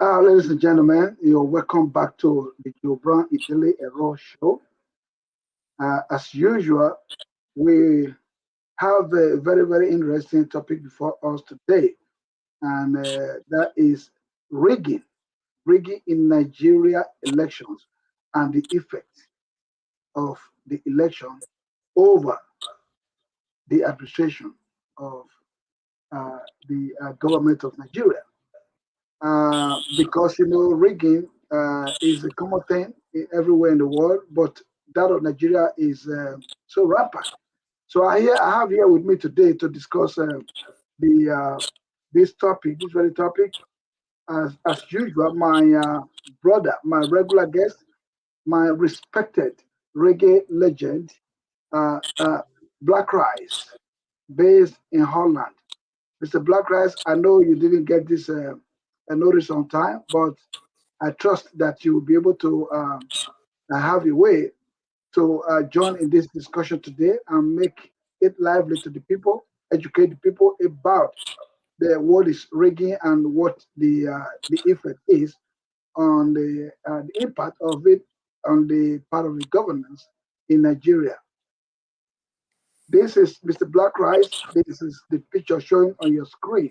Ladies and gentlemen, you're welcome back to the Idele-Ero show. As usual, we have a very, very interesting topic before us today, and that is rigging in Nigeria elections and the effects of the election over the administration of the government of Nigeria. Because rigging is a common thing everywhere in the world, but that of Nigeria is so rampant. So I have here with me today to discuss this very topic. As usual, my brother, my regular guest, my respected reggae legend, uh, uh, Black Rice, based in Holland. Mr. Black Rice, I know you didn't get this a notice on time, but I trust that you will be able to have a way to join in this discussion today and make it lively to the people, educate the people about what is rigging and what the effect is on the impact of it on the part of the governance in Nigeria. This is Mr. Black Rice. This is the picture showing on your screen.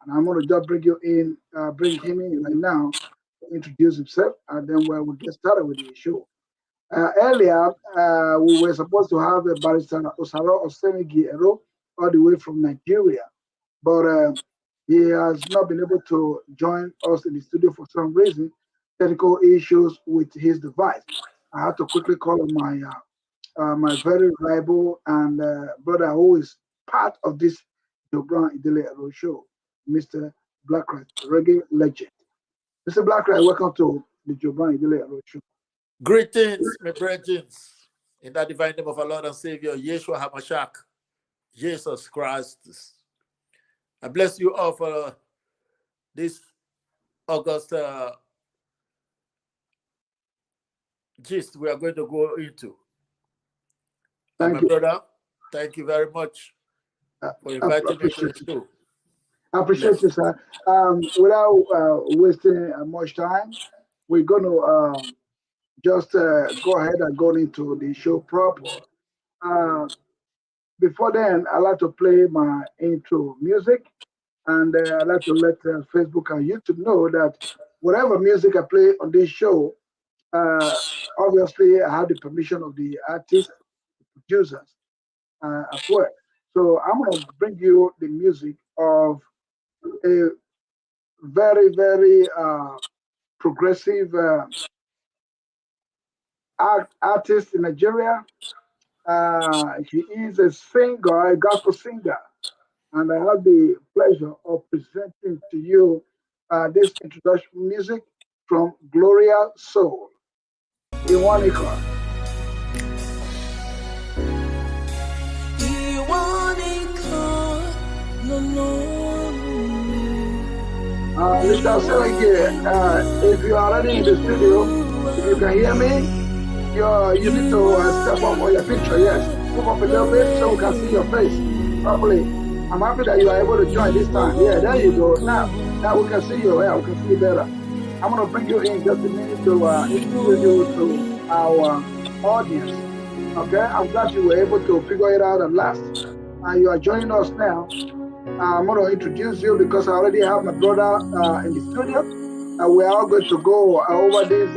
And I'm going to just bring him in right now to introduce himself, and then we'll get started with the show. Earlier, we were supposed to have a Barrister Osaro Osemwegie Esq all the way from Nigeria, but he has not been able to join us in the studio for some reason, technical issues with his device. I had to quickly call on my very reliable and brother who is part of this Idele-Ero show, Mr. Blackright, reggae legend. Mr. Blackright, welcome to the Idele-Ero show. Greetings, my brethren, in that divine name of our Lord and Savior, Yeshua HaMashiach, Jesus Christ. I bless you all for this August gist we are going to go into. Thank you. Brother, thank you very much for inviting me to the show. I appreciate you, sir. Without wasting much time, we're going to just go ahead and go into the show proper. Before then, I'd like to play my intro music, and I'd like to let Facebook and YouTube know that whatever music I play on this show, obviously I have the permission of the artists, producers as well. So I'm going to bring you the music of a very, very progressive artist in Nigeria. He is a singer, a gospel singer, and I have the pleasure of presenting to you this introduction music from Gloria Soul. Iwanika. Mr. Osewege, if you are already in the studio, if you can hear me, you need to step up on your picture, yes. Move up a little bit so we can see your face properly. I'm happy that you are able to join this time. Yeah, there you go. Now we can see you. Yeah, we can see you better. I'm going to bring you in just a minute to introduce you to our audience. Okay, I'm glad you were able to figure it out at last. You are joining us now. I'm going to introduce you because I already have my brother in the studio. We are all going to go over this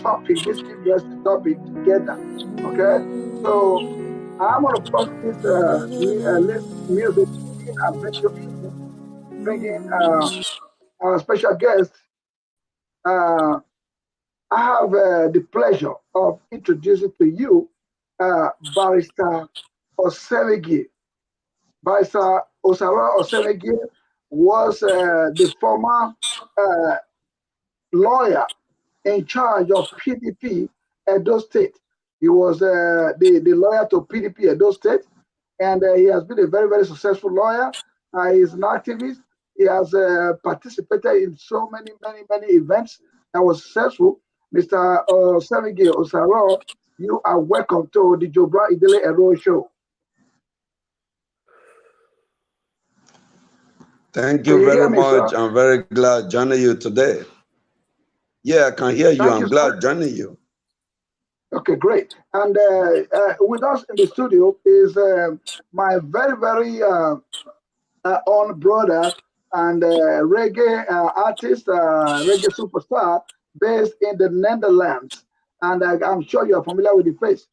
topic, this interesting topic together. Okay, so I'm going to post this music and bring in our special guest. I have the pleasure of introducing to you Barrister Osewege. Barrister Osaro Osemwegie was the former lawyer in charge of PDP Edo State. He was the lawyer to PDP Edo State, and he has been a very, very successful lawyer. He's an activist. He has participated in so many events that was successful. Mr. Osemwegie Osaro, you are welcome to the Idele-Ero show. Thank you very much. I'm very glad joining you today. Yeah, I can hear you. Thank I'm you, glad sir. joining you. Okay, great. And with us in the studio is my very, very own brother and reggae artist, reggae superstar based in the Netherlands. And I'm sure you're familiar with the face.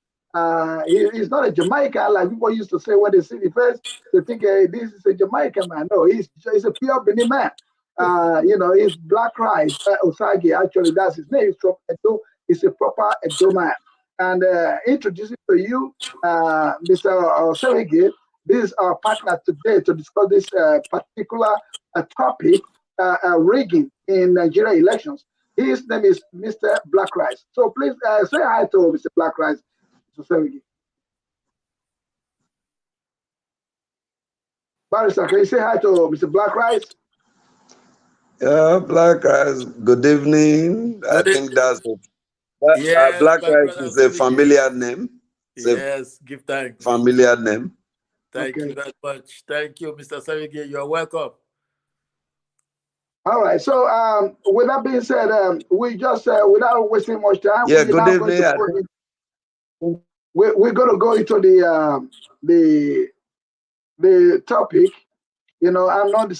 He's not a Jamaican like people used to say when they see the face. They think this is a Jamaican man. No, he's a pure Benin man. You know, he's Black Rice Osage. Actually, that's his name. He's from Edo. He's a proper Edo man. And introducing to you, Mr. Osewegi. This is our partner today to discuss this particular topic, rigging in Nigeria elections. His name is Mr. Black Rice. So please say hi to Mr. Black Rice. Barrister, can you say hi to Mr. Black Rice? Yeah, Black Rice, good evening. I think that's it. Yes, Black my Rice brother is a Osewegi. familiar name. It's Yes, give thanks. a familiar name. Thank you very much. Thank you, Mr. Osewegi. You're welcome. All right. So with that being said, we just without wasting much time, Yeah, we're good now going to go evening. we're going to go into the topic. You know, I'm not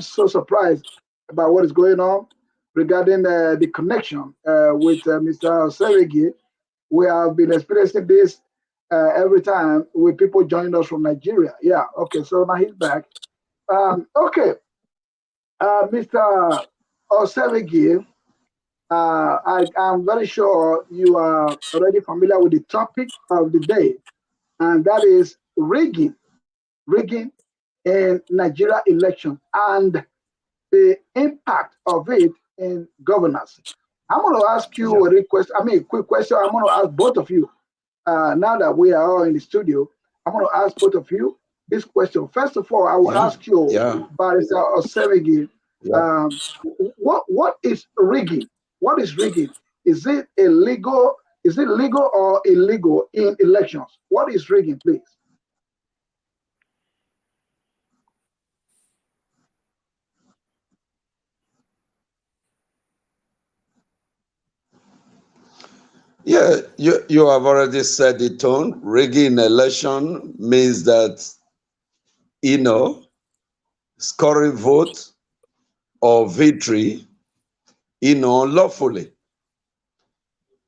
so surprised about what is going on regarding the connection with Mr. Osewegi. We have been experiencing this every time with people joining us from Nigeria. Yeah. Okay. So now he's back. Okay. Mr. Osewegi, I'm very sure you are already familiar with the topic of the day, and that is rigging in Nigeria election and the impact of it in governance. I'm going to ask you a request. I mean, a quick question. I'm going to ask both of you. Now that we are all in the studio, I'm going to ask both of you this question. First of all, I will ask you, Barrister Osewegi, what is rigging? What is rigging? Is it illegal? Is it legal or illegal in elections? What is rigging, please? Yeah, you have already said the tone. Rigging election means that, scoring vote or victory, unlawfully.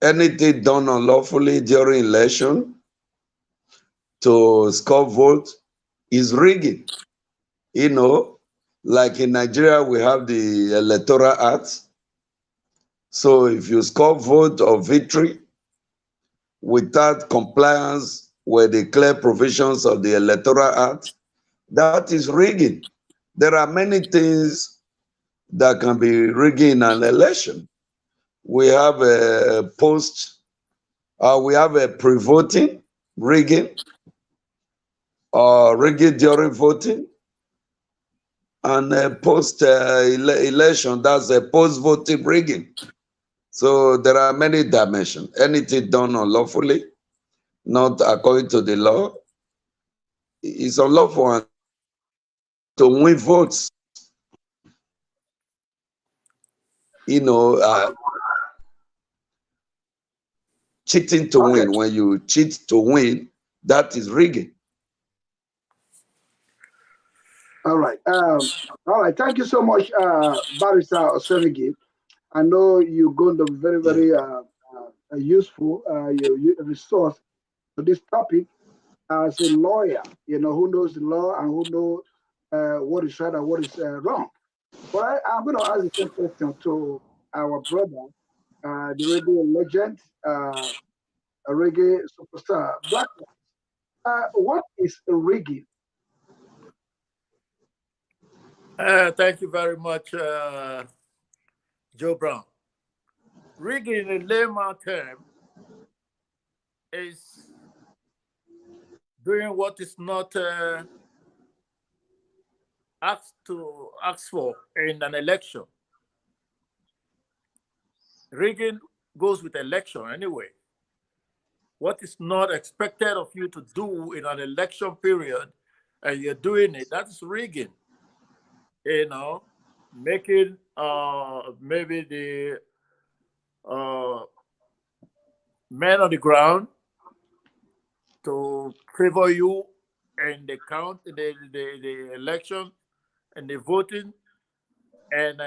Anything done unlawfully during election to score vote is rigging. Like in Nigeria, we have the Electoral Act. So if you score vote or victory without compliance with the clear provisions of the Electoral Act, that is rigging. There are many things that can be rigging an election. We have a we have a pre-voting rigging, or rigging during voting, and a post-election, that's a post-voting rigging. So there are many dimensions. Anything done unlawfully, not according to the law, is unlawful to win votes. Cheating to win. When you cheat to win, that is rigging. All right. All right. Thank you so much, Barrister Osewegi. I know you're going to be very, very useful resource for this topic as a lawyer, who knows the law and who knows what is right and what is wrong. But I'm going to ask the same question to our brother, the reggae legend, a reggae superstar, Black. What is rigging? Thank you very much, Joe Brown. Rigging in layman term is doing what is not asked for in an election. Rigging goes with election anyway. What is not expected of you to do in an election period, and you're doing it, that's rigging. Making maybe men on the ground to favor you in the count, in the election and the voting, and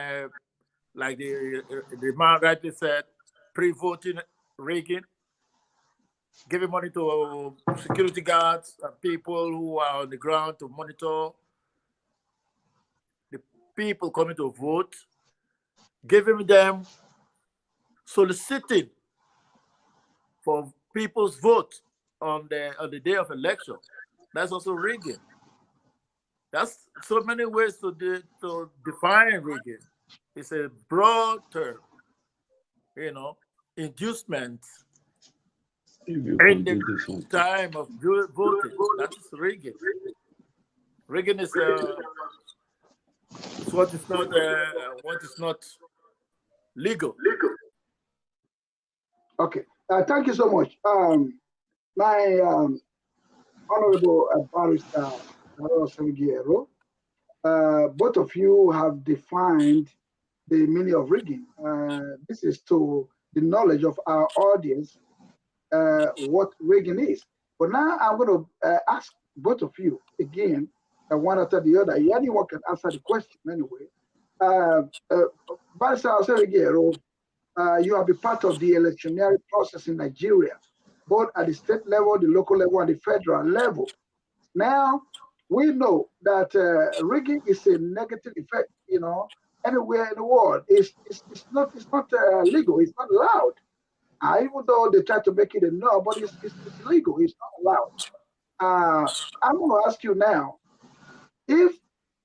like the man rightly said, pre-voting rigging, giving money to security guards and people who are on the ground to monitor the people coming to vote, giving them, soliciting for people's vote on the day of election. That's also rigging. That's so many ways to define rigging. It's a broad term, inducement If you in can the do this one. time of voting. That's rigging. Rigging is what is not legal. Okay. Thank you so much. My Honorable Barrister Osaro Osemwegie Esq, both of you have defined the meaning of rigging. This is to the knowledge of our audience what rigging is. But now I'm going to ask both of you again, one after the other. Anyone can answer the question anyway. Barrister Osemwegie Esq, you have been part of the electioneering process in Nigeria, both at the state level, the local level, and the federal level. Now, we know that rigging is a negative effect, anywhere in the world. It's not legal, it's not allowed. Even though they try to make it a no, but it's illegal, it's not allowed. I'm going to ask you now, if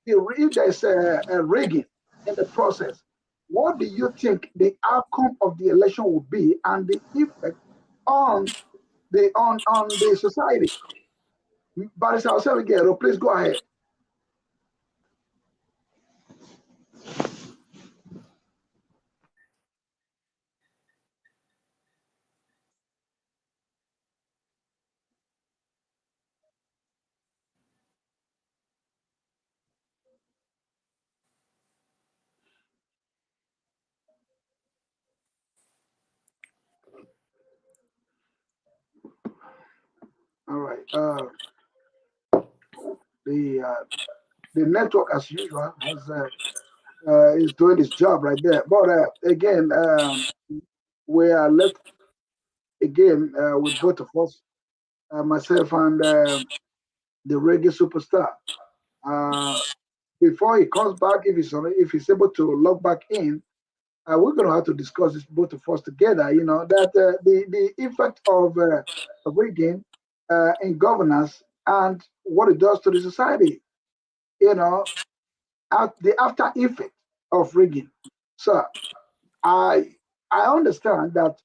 there's a rigging in the process, what do you think the outcome of the election would be and the effect on the society? Barrister Osemwegie Esq, please go ahead. All right. The network, as usual, is doing its job right there. But again, we are left again with both of us, myself and the reggae superstar. Before he comes back, if he's able to log back in, we're going to have to discuss this both of us together. That the effect of rigging in governance and what it does to the society. The after effect of rigging. So I understand that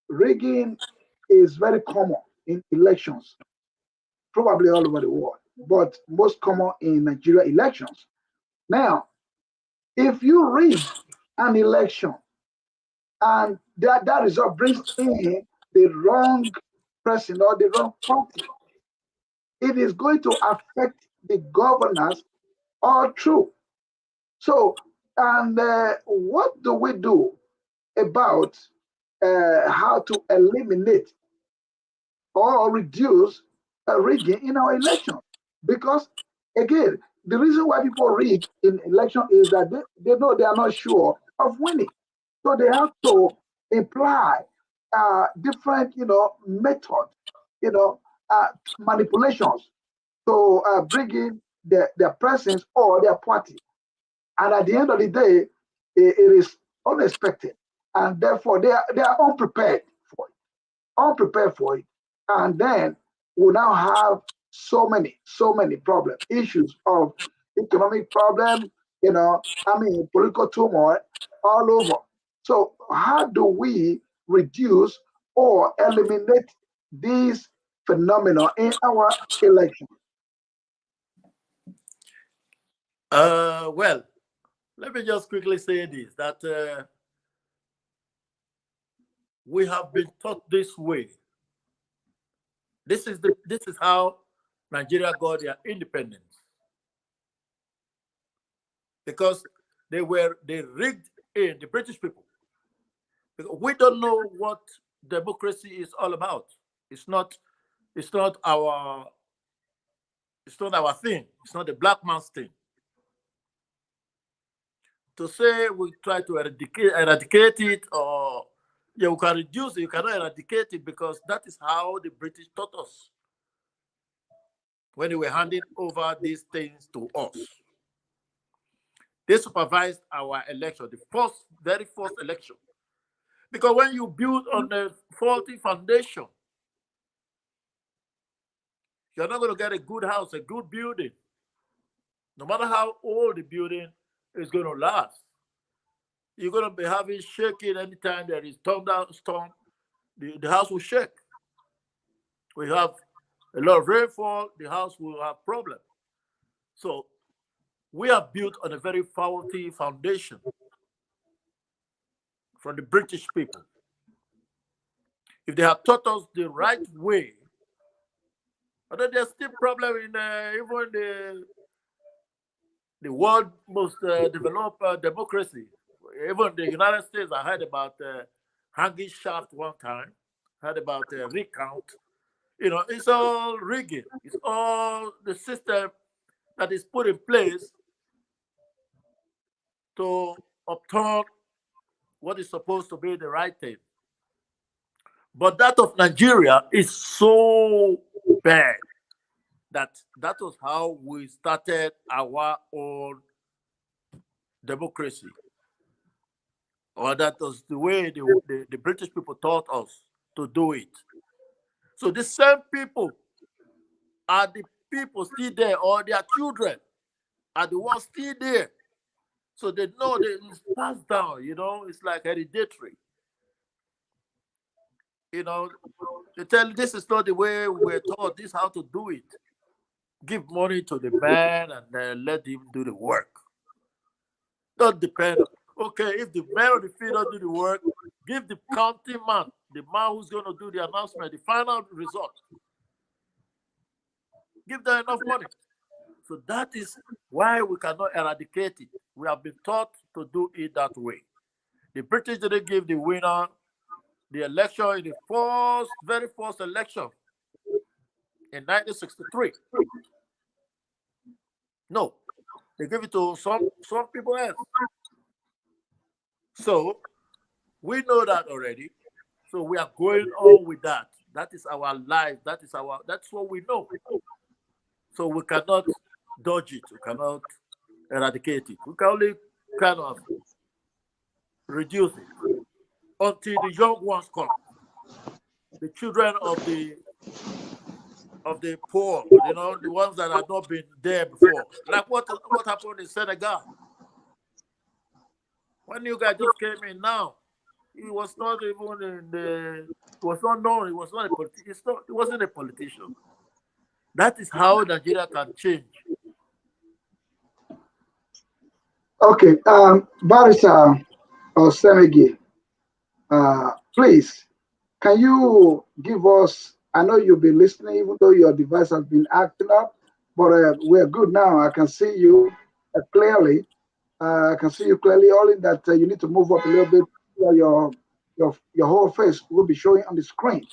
rigging is very common in elections, probably all over the world, but most common in Nigeria elections. Now, if you rig an election and that result brings in the wrong person or the wrong party, it is going to affect the governance all through. So, and what do we do about how to eliminate or reduce rigging in our election? Because again, the reason why people rig in election is that they know they are not sure of winning. So they have to imply different, methods, manipulations to bring in their presence or their party. And at the end of the day, it is unexpected. And therefore, they are unprepared for it. And then we now have so many problems, issues of economic problem, political turmoil all over. So how do we reduce or eliminate these phenomena in our election? Well, let me just quickly say this, that we have been taught this way. This is how Nigeria got their independence. Because they rigged in, the British people Because we don't know what democracy is all about. It's not. It's not our. It's not our thing. It's not the black man's thing. To say we try to eradicate it, or yeah, we can reduce it. You cannot eradicate it because that is how the British taught us when they were handing over these things to us. They supervised our election, the very first election. Because when you build on a faulty foundation, you're not going to get a good house, a good building. No matter how old the building is going to last. You're going to be having shaking anytime there is storm, the house will shake. We have a lot of rainfall, the house will have problems. So we are built on a very faulty foundation from the British people. If they have taught us the right way, although there's still problem in even the world most developed democracy. Even the United States, I heard about hanging shaft one time, heard about recount. You know, it's all rigging. It's all the system that is put in place to upturn what is supposed to be the right thing. But that of Nigeria is so bad that was how we started our own democracy. Or that was the way the British people taught us to do it. So the same people are the people still there, or their children are the ones still there. So they know that it's passed down, you know, it's like hereditary. You know, they tell you this is not the way we're taught, this is how to do it. Give money to the man and then let him do the work. Don't depend on, okay, if the man on the field don't do the work, give the county man, the man who's going to do the announcement, the final result. Give them enough money. So that is why we cannot eradicate it. We have been taught to do it that way. The British didn't give the winner the election in the very first election in 1963. No, they gave it to some people else. So we know that already. So we are going on with that. That is our life. That's what we know. So we cannot dodge it. We cannot eradicate it. We can only kind of reduce it until the young ones come. The children of the poor, you know, the ones that have not been there before. Like what happened in Senegal. When you guys just came in now, he was not even he was not known, he was not a politician. He wasn't a politician. That is how Nigeria can change. Okay, Barrister Osemwegie, please, can you give us, I know you've been listening, even though your device has been acting up, but we're good now. I can see you clearly. I can see you clearly. Only that you need to move up a little bit. Your whole face will be showing on the screen.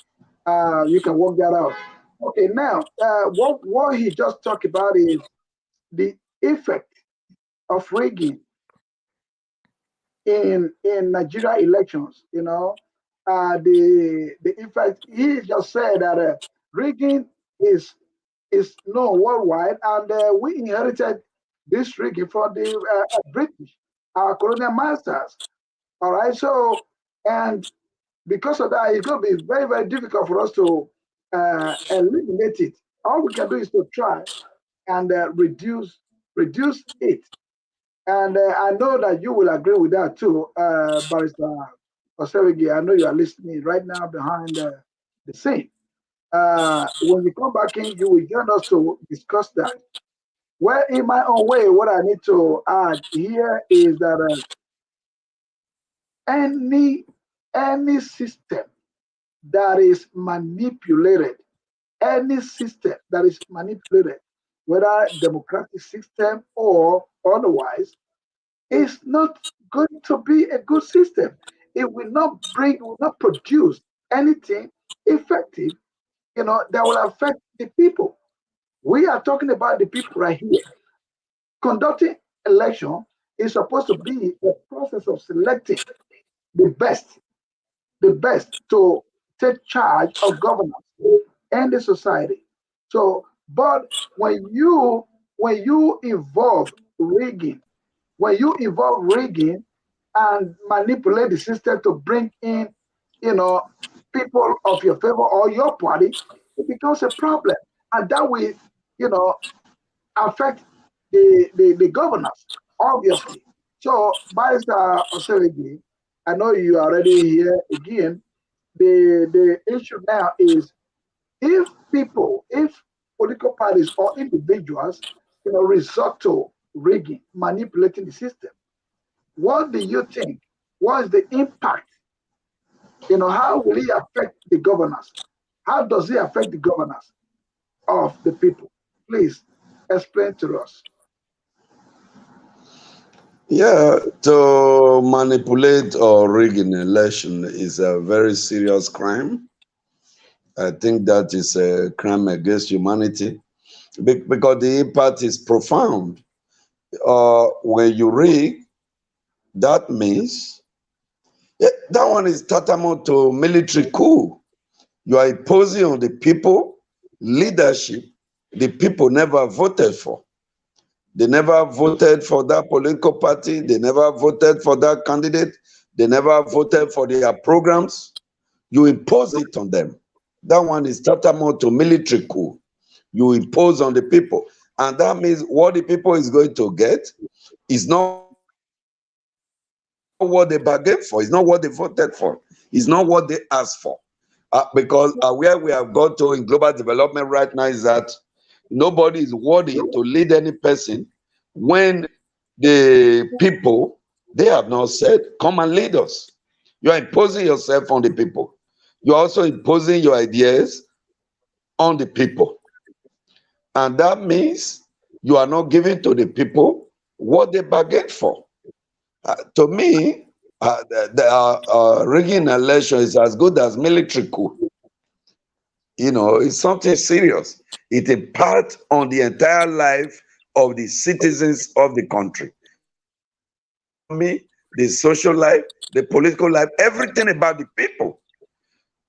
You can work that out. Okay, now what he just talked about is the effect of rigging in Nigeria elections. You know, the effect. He just said that rigging is known worldwide, and we inherited this rigging from the British, our colonial masters. All right, so and because of that, it's going to be very, very difficult for us to eliminate it. All we can do is to try and reduce it. And I know that you will agree with that too, Barrister Osarigi. I know you are listening right now behind the scene. When you come back in, you will join us to discuss that. Well, in my own way, what I need to add here is that any system that is manipulated, whether democratic system or otherwise, is not going to be a good system. it will not produce anything effective, that will affect the people. We are talking about the people right here. Conducting election is supposed to be a process of selecting the best to take charge of governance and the society. So, but when you involve rigging, and manipulate the system to bring in, people of your favor or your party, it becomes a problem, and that will, affect the governance, obviously. So, Barrister Osewegi, I know you are already here again. The issue now is, if political parties or individuals, resort to rigging, manipulating the system, what do you think? What is the impact? How will it affect the governance? How does it affect the governance of the people? Please explain to us. Yeah, to manipulate or rig an election is a very serious crime. I think that is a crime against humanity because the impact is profound. When you rig, that means that one is tantamount to military coup. You are imposing on the people leadership the people never voted for. They never voted for that political party. They never voted for that candidate. They never voted for their programs. You impose it on them. That one is tantamount to military coup. You impose on the people. And that means what the people is going to get is not what they bargained for. It's not what they voted for. It's not what they asked for. Because where we have got to in global development right now is that nobody is worthy to lead any person when the people, they have not said, come and lead us. You are imposing yourself on the people. You are also imposing your ideas on the people. And that means you are not giving to the people what they bargained for. To me, rigging an election is as good as military coup. It's something serious. It impacts on the entire life of the citizens of the country. The economy, the social life, the political life, everything about the people.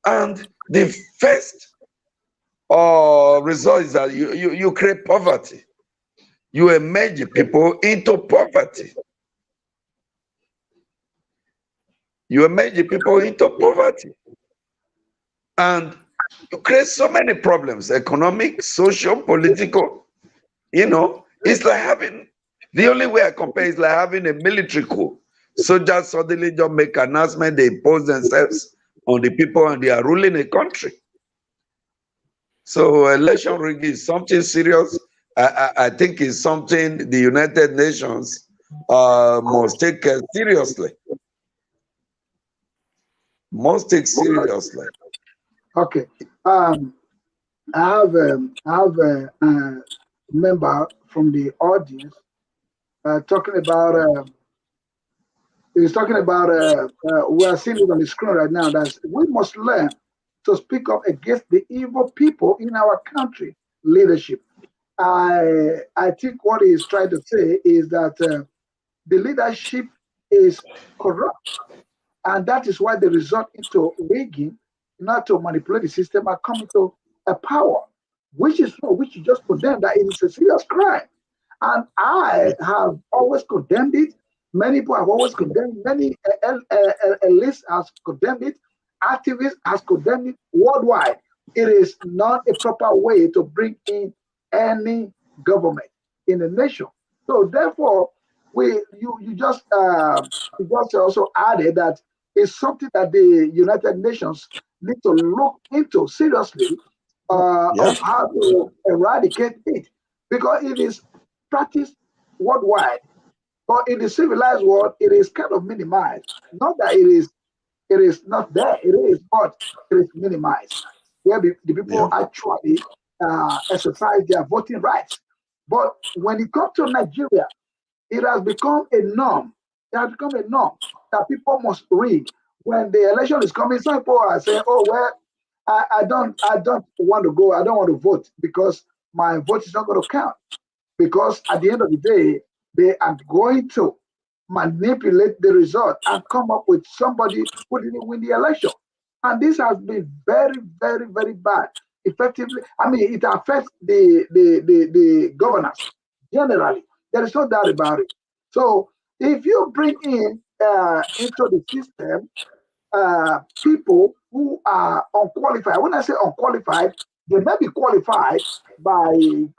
And the first result is that you create poverty. You emerge people into poverty. You emerge people into poverty. And you create so many problems, economic, social, political. It's like having, the only way I compare is like having a military coup. Soldiers suddenly just make an announcement, they impose themselves on the people and they are ruling a country. So election rigging is something serious. I think it's something the United Nations must take seriously. Must take seriously. Okay. I have a member from the audience talking about. He's talking about. We are seeing it on the screen right now. That we must learn to speak up against the evil people in our country leadership. I think what he's trying to say is that the leadership is corrupt, and that is why they resort into rigging, not to manipulate the system, and come into a power, which you just condemn that it is a serious crime. And I have always condemned it. Many people have always condemned it. Many elites has condemned it. Activists has condemned it worldwide. It is not a proper way to bring in any government in the nation. So therefore, you just also added that it's something that the United Nations need to look into seriously of how to eradicate it, because it is practiced worldwide, but in the civilized world, it is kind of minimized. Not that it is not there, it is, but it is minimized, where the people actually exercise their voting rights. But when it comes to Nigeria, it has become a norm. It has become a norm that people must read. when the election is coming, some people are saying, "Oh well, I don't want to go. I don't want to vote because my vote is not going to count." Because at the end of the day, they are going to manipulate the result and come up with somebody who didn't win the election. And this has been very, very, very bad. Effectively, I mean, it affects the governance generally. There is no doubt about it. So if you bring in into the system people who are unqualified. When I say unqualified, they may be qualified by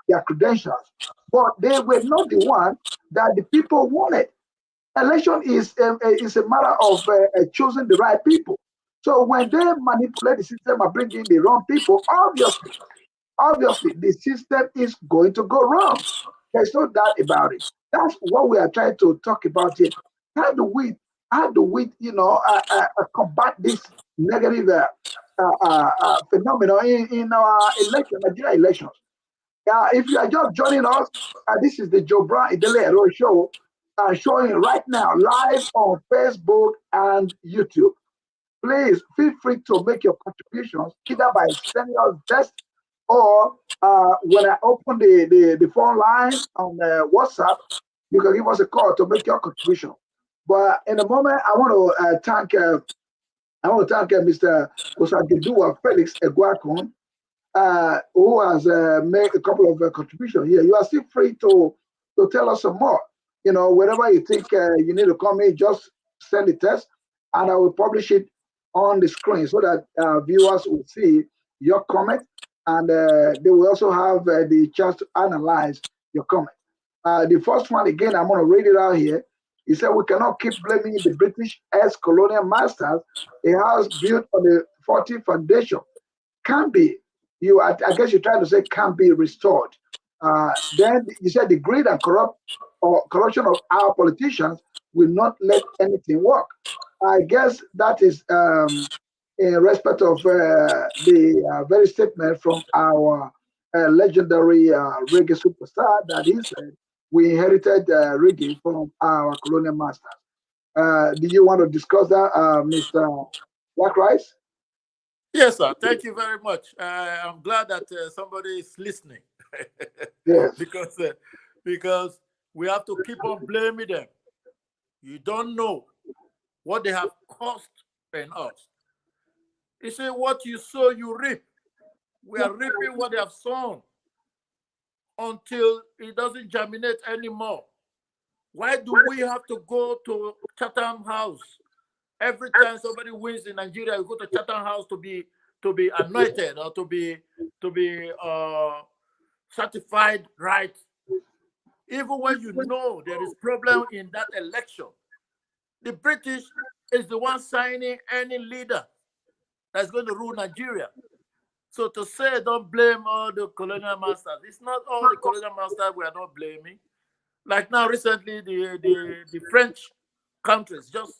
their credentials, but they were not the one that the people wanted. Election is a matter of choosing the right people. So when they manipulate the system and bring in the wrong people, obviously the system is going to go wrong. There's no doubt about it. That's what we are trying to talk about here. How do we, combat this negative phenomenon in our Nigeria elections? If you are just joining us, this is the Joe Brown Idele-Ero show, showing right now live on Facebook and YouTube. Please feel free to make your contributions either by sending us text or when I open the phone line on WhatsApp, you can give us a call to make your contribution. But in a moment, I want to thank Mr. Osagedua Felix Eguakun, who has made a couple of contributions here. You are still free to tell us some more. You know, wherever you think you need to come in, just send the text, and I will publish it on the screen so that viewers will see your comment, and they will also have the chance to analyze your comment. The first one, again, I'm going to read it out here. He said, "We cannot keep blaming the British as colonial masters. A house built on a faulty foundation can be, I guess you're trying to say, can be restored." Then you said the greed and corruption of our politicians will not let anything work. I guess that is in respect of the very statement from our legendary reggae superstar that he said we inherited reggae from our colonial masters. Do you want to discuss that, Mr. Black Rice? Yes, sir. Thank you very much. I'm glad that somebody is listening Yes. because we have to keep on blaming them. You don't know what they have cost in us. You say, what you sow, you reap. We are reaping what they have sown until it doesn't germinate anymore. Why do we have to go to Chatham House every time somebody wins in Nigeria? You go to Chatham House to be anointed or to be certified right, even when you know there is problem in that election. The British is the one signing any leader that's going to rule Nigeria. So to say don't blame all the colonial masters, it's not all the colonial masters we are not blaming. Like now, recently, the French countries just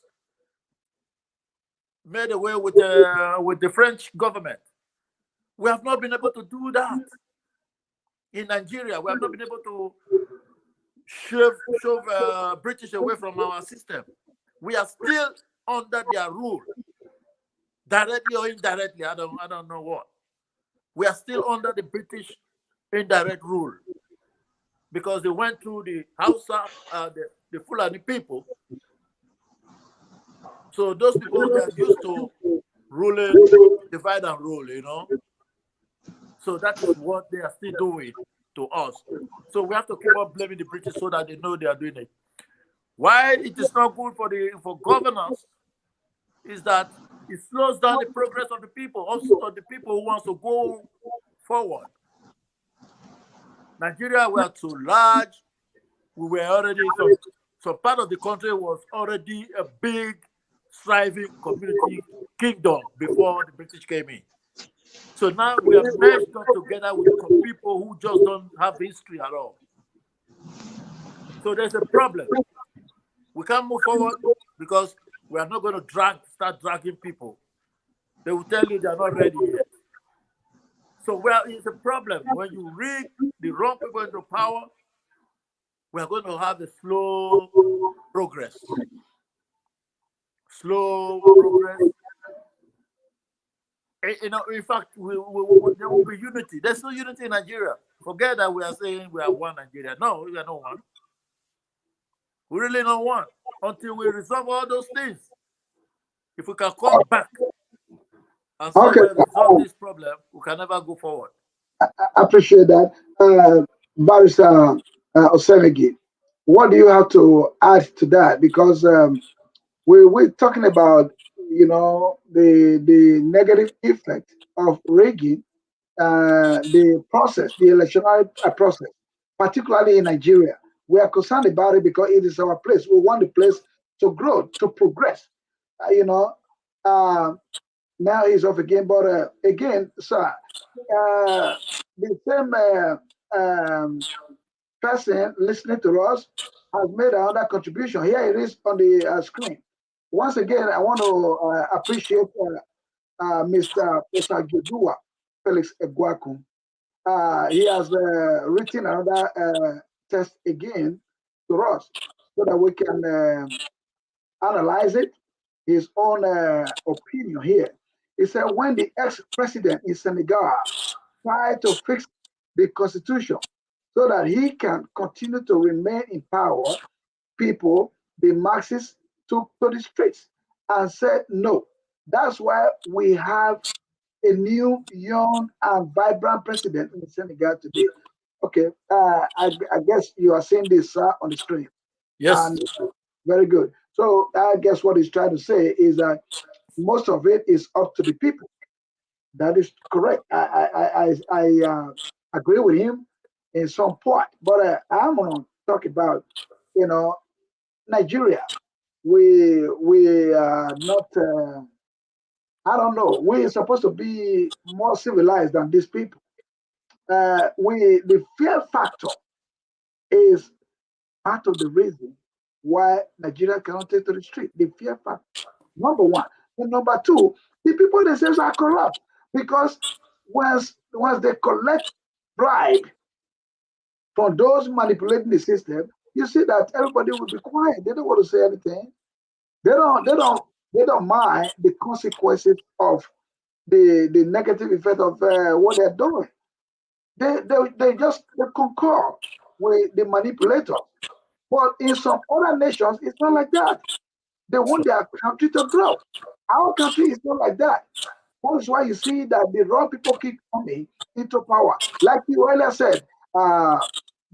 made away with the French government. We have not been able to do that in Nigeria. We have not been able to shove British away from our system. We are still under their rule, directly or indirectly. I don't know what. We are still under the British indirect rule because they went through the Hausa, the Fulani people. So those people, they are used to ruling, divide and rule, you know. So that is what they are still doing to us. So we have to keep on blaming the British so that they know they are doing it. Why it is not good for governance is that it slows down the progress of the people, also of the people who want to go forward. Nigeria were too large. We were already, some part of the country was already a big, thriving community kingdom before the British came in. So now we are meshed up together with some people who just don't have history at all. So there's a problem. We can't move forward because we are not going to start dragging people. They will tell you they are not ready yet. So well, it's a problem. When you rig the wrong people into power, we are going to have a slow progress. slow progress. In fact, there will be unity. There's no unity in Nigeria. Forget that we are saying we are one Nigeria. No, we are not one. We really not one until we resolve all those things. If we can come back and say we resolve this problem, we can never go forward. I appreciate that. Barrister Osemwegie, what do you have to add to that? Because we're talking about, the negative effect of rigging the process, the electoral process, particularly in Nigeria. We are concerned about it because it is our place. We want the place to grow, to progress. Now he's off again, but again, sir, the same person listening to us has made another contribution. Here it is on the screen. Once again, I want to appreciate Mr. Osagudua Felix Egwaku. He has written another text again to us so that we can analyze it, his own opinion here. He said, when the ex-president in Senegal tried to fix the constitution so that he can continue to remain in power, people, the Marxists, took to the streets and said no. That's why we have a new, young, and vibrant president in Senegal today. Okay, I guess you are seeing this on the screen. Yes. And very good. So I guess what he's trying to say is that most of it is up to the people. That is correct. I agree with him in some part, but I'm going to talk about, Nigeria. We are not. I don't know. We're supposed to be more civilized than these people. The fear factor is part of the reason why Nigeria cannot take to the street. The fear factor, number one. And number two, the people themselves are corrupt because once they collect bribe from those manipulating the system, you see that everybody will be quiet. They don't want to say anything. They don't mind the consequences of the negative effect of what they're doing. They concur with the manipulators. But in some other nations, it's not like that. They want their country to grow. Our country is not like that. That's why you see that the wrong people keep coming into power. Like you earlier said, my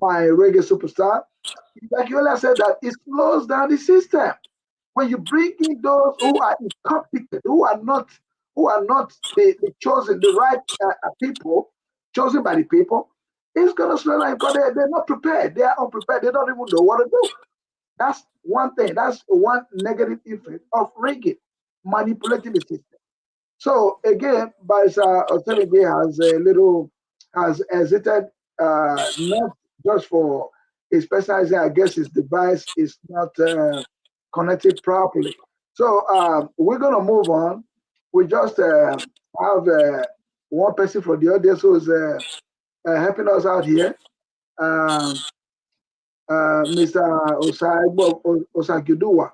reggae superstar, like you earlier said, that it slows down the system. When you bring in those who are incompetent, who are not the chosen, the right people, chosen by the people, it's going to slow down because they're not prepared. They are unprepared. They don't even know what to do. That's one thing. That's one negative effect of rigging, manipulating the system. So again, Barrister Osemwegie has hesited, not just for his personal. I guess his device is not connected properly. So we're gonna move on. We just have one person from the audience who is helping us out here. Mr. Osagudua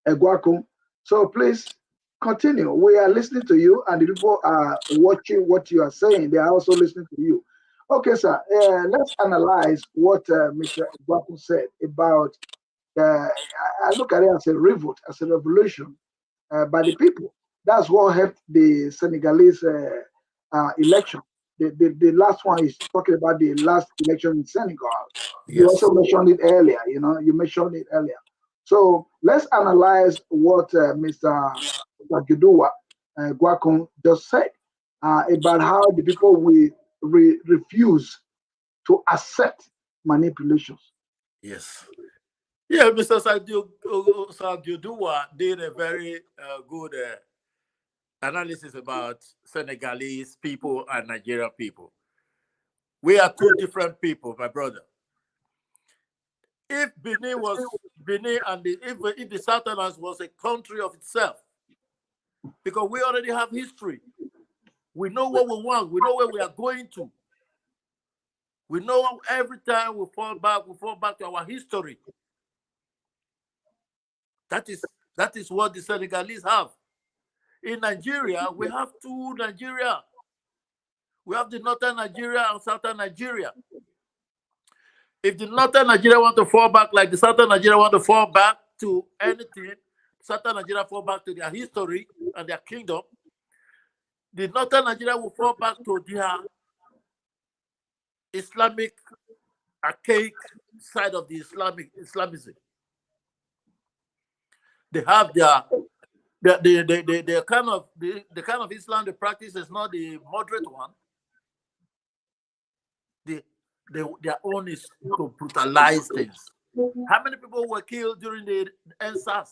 Egwaku. So please continue. We are listening to you, and the people are watching what you are saying. They are also listening to you. Okay, sir. Let's analyze what Mr. Egwaku said about. I look at it as a revolt, as a revolution by the people. That's what helped the Senegalese election. The last one is talking about the last election in Senegal. Yes. You also mentioned it earlier. You mentioned it earlier. So let's analyze what Mr. Gudua Gwakun just said about how the people will refuse to accept manipulations. Yes. Yeah, Mr. Sagudua did a very good analysis about Senegalese people and Nigerian people. We are two different people, my brother. If Benin and if the Southerners was a country of itself, because we already have history, we know what we want, we know where we are going to. We know every time we fall back to our history. That is That is what the Senegalese have. In Nigeria, we have two Nigeria. We have the northern Nigeria and southern Nigeria. If the northern Nigeria want to fall back like the southern Nigeria want to fall back to anything, southern Nigeria fall back to their history and their kingdom, the northern Nigeria will fall back to their Islamic, archaic side of the Islamism. They have the kind of Islam they practice is not the moderate one. Their own is to brutalize things. How many people were killed during the NSAS?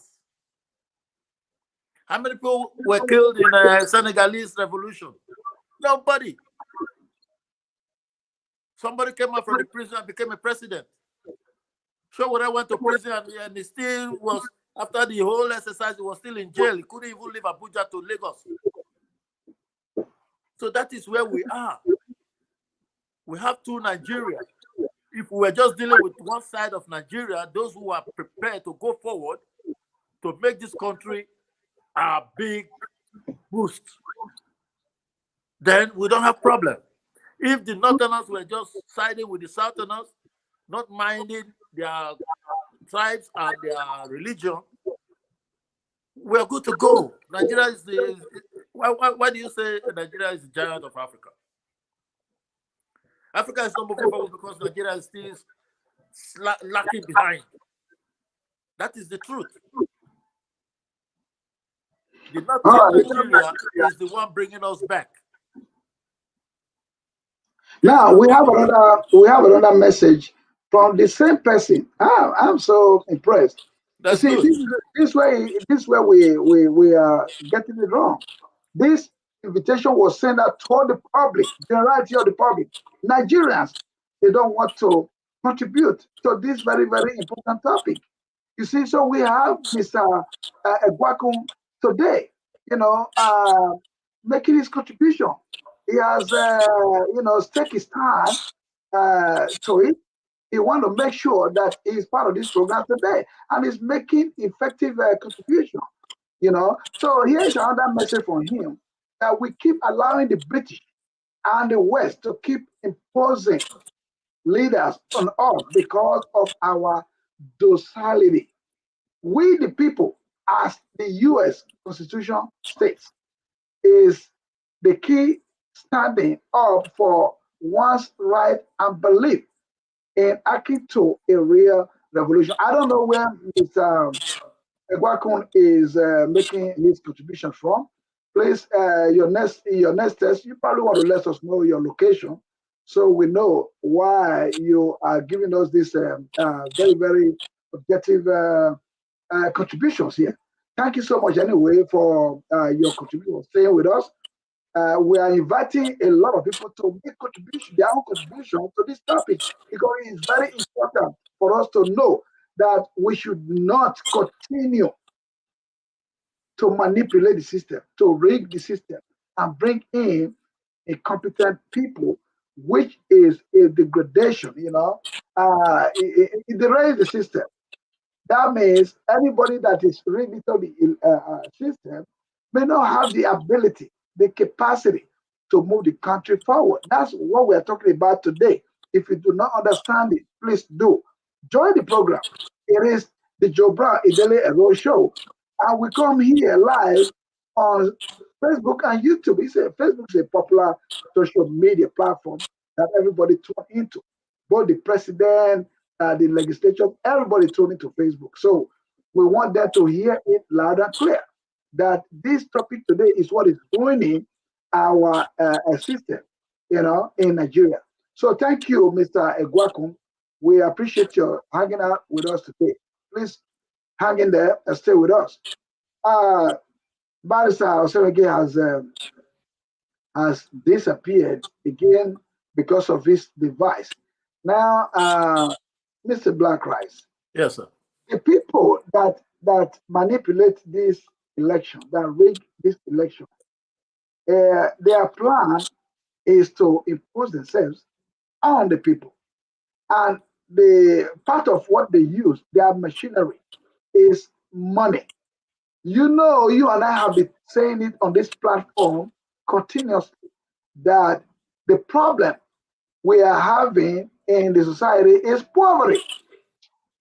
How many people were killed in the Senegalese revolution? Nobody. Somebody came out from the prison and became a president. Showore went to prison and he still was, after the whole exercise, he was still in jail. He couldn't even leave Abuja to Lagos. So that is where we are. We have two Nigeria. If we were just dealing with one side of Nigeria, those who are prepared to go forward to make this country a big boost, then we don't have problem. If the Northerners were just siding with the Southerners, not minding their tribes and their religion, we're good to go. Nigeria is why do you say Nigeria is the giant of Africa? Africa is not moving forward because Nigeria is still lacking behind. That is the truth. The Northern Nigeria is the one bringing us back. Now we have another message from the same person. I'm so impressed. That's you see, good. this way we are getting it wrong. This invitation was sent out to the public, generality of the public. Nigerians, they don't want to contribute to this very, very important topic. You see, so we have Mr. Egwakun today, making his contribution. He has, stake his time to it. He want to make sure that he's part of this program today and is making effective contribution. So here's another message from him that we keep allowing the British and the West to keep imposing leaders on us because of our docility. We, the people, as the US Constitution states, is the key standing up for one's right and belief in acting to a real revolution. I don't know where Mr. Egwakun is making his contribution from. Please, in your next test, you probably want to let us know your location so we know why you are giving us this very, very objective contributions here. Thank you so much anyway for your contribution, staying with us. We are inviting a lot of people to make their own contribution to this topic because it is very important for us to know that we should not continue to manipulate the system, to rig the system, and bring in incompetent people, which is a degradation, it derails the system. That means anybody that is rigged to the system may not have the ability, the capacity to move the country forward. That's what we're talking about today. If you do not understand it, please do. Join the program. It is the Joe Brown Idele-Ero show. And we come here live on Facebook and YouTube. Facebook is a popular social media platform that everybody tune into. Both the president, the legislature, everybody tune into Facebook. So we want them to hear it loud and clear that this topic today is what is ruining our system, in Nigeria. So thank you, Mr. Egwakun. We appreciate your hanging out with us today. Please hang in there and stay with us. Barrister Osawege has disappeared again because of his device. Now, Mr. Black Rice. Yes, sir. The people that manipulate this election, that rig this election, their plan is to impose themselves on the people. And the part of what they use, their machinery, is money. You know, you and I have been saying it on this platform continuously that the problem we are having in the society is poverty.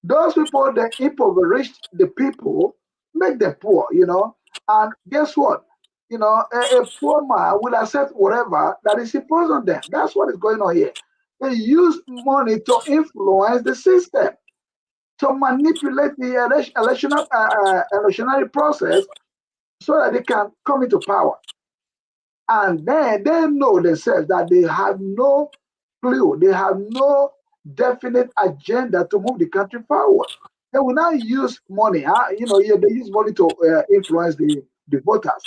Those people that impoverish the people make them poor, you know. And guess what? You know, a poor man will accept whatever that is imposed on them. That's what is going on here. They use money to influence the system, to manipulate the electionary process so that they can come into power. And then they know themselves that they have no clue, they have no definite agenda to move the country forward. They will now use money, you know, yeah, they use money to influence the voters.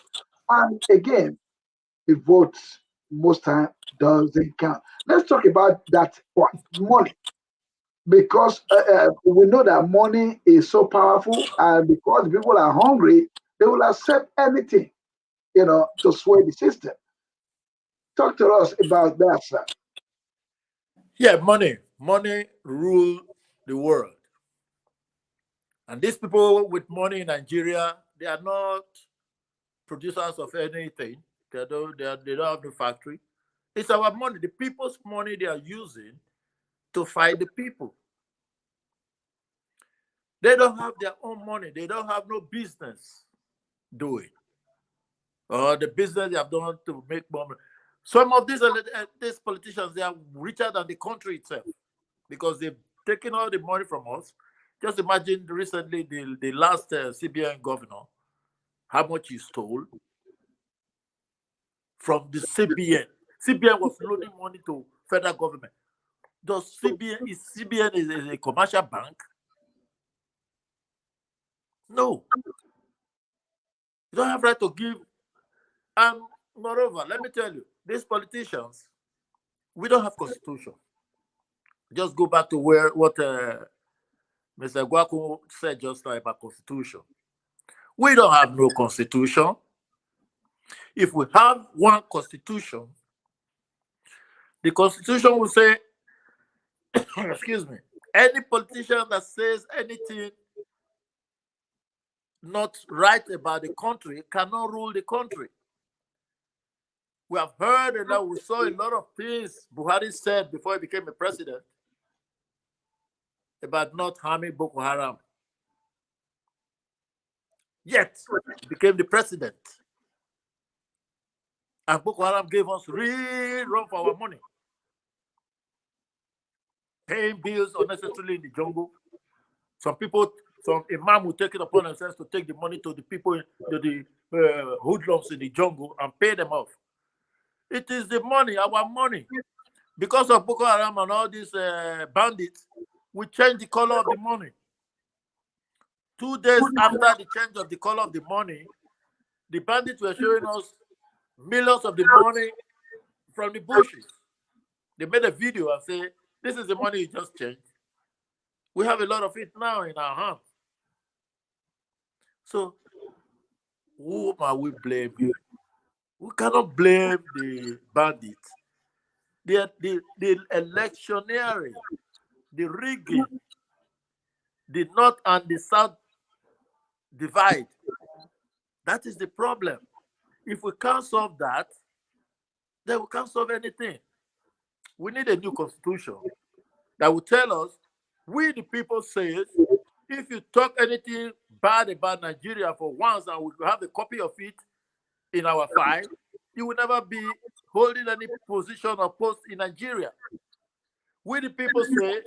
And again, the votes most time doesn't count. Let's talk about that point, money, because we know that money is so powerful, and because people are hungry, they will accept anything, you know, to sway the system. Talk to us about that, sir. Yeah, money rule the world. And these people with money in Nigeria, they are not producers of anything. They don't have no factory. It's our money, the people's money they are using to fight the people. They don't have their own money. They don't have no business doing. Or the business they have done to make money. Some of these politicians, they are richer than the country itself because they've taken all the money from us. Just imagine recently the last CBN governor, how much he stole from the CBN. CBN was loaning money to federal government. Does CBN is a commercial bank? No, you don't have right to give. And moreover, let me tell you, these politicians, we don't have constitution. Just go back to what Mr. Gwaku said just now about constitution. We don't have no constitution. If we have one constitution, the constitution will say, excuse me, any politician that says anything not right about the country cannot rule the country. We have heard and now we saw a lot of things Buhari said before he became a president about not harming Boko Haram. Yet, he became the president. And Boko Haram gave us real run for our money. Paying bills unnecessarily in the jungle. Some imam will take it upon themselves to take the money to the people, to the hoodlums in the jungle and pay them off. It is the money, our money. Because of Boko Haram and all these bandits, we changed the color of the money. 2 days after the change of the color of the money, the bandits were showing us millions of the money from the bushes. They made a video and say, this is the money you just changed. We have a lot of it now in our hands. So, whom are we blaming? We cannot blame the bandits. The electioneering, the rigging, the north and the south divide. That is the problem. If we can't solve that, then we can't solve anything. We need a new constitution that will tell us, we the people say, if you talk anything bad about Nigeria for once and we have a copy of it in our file, you will never be holding any position or post in Nigeria. We the people say,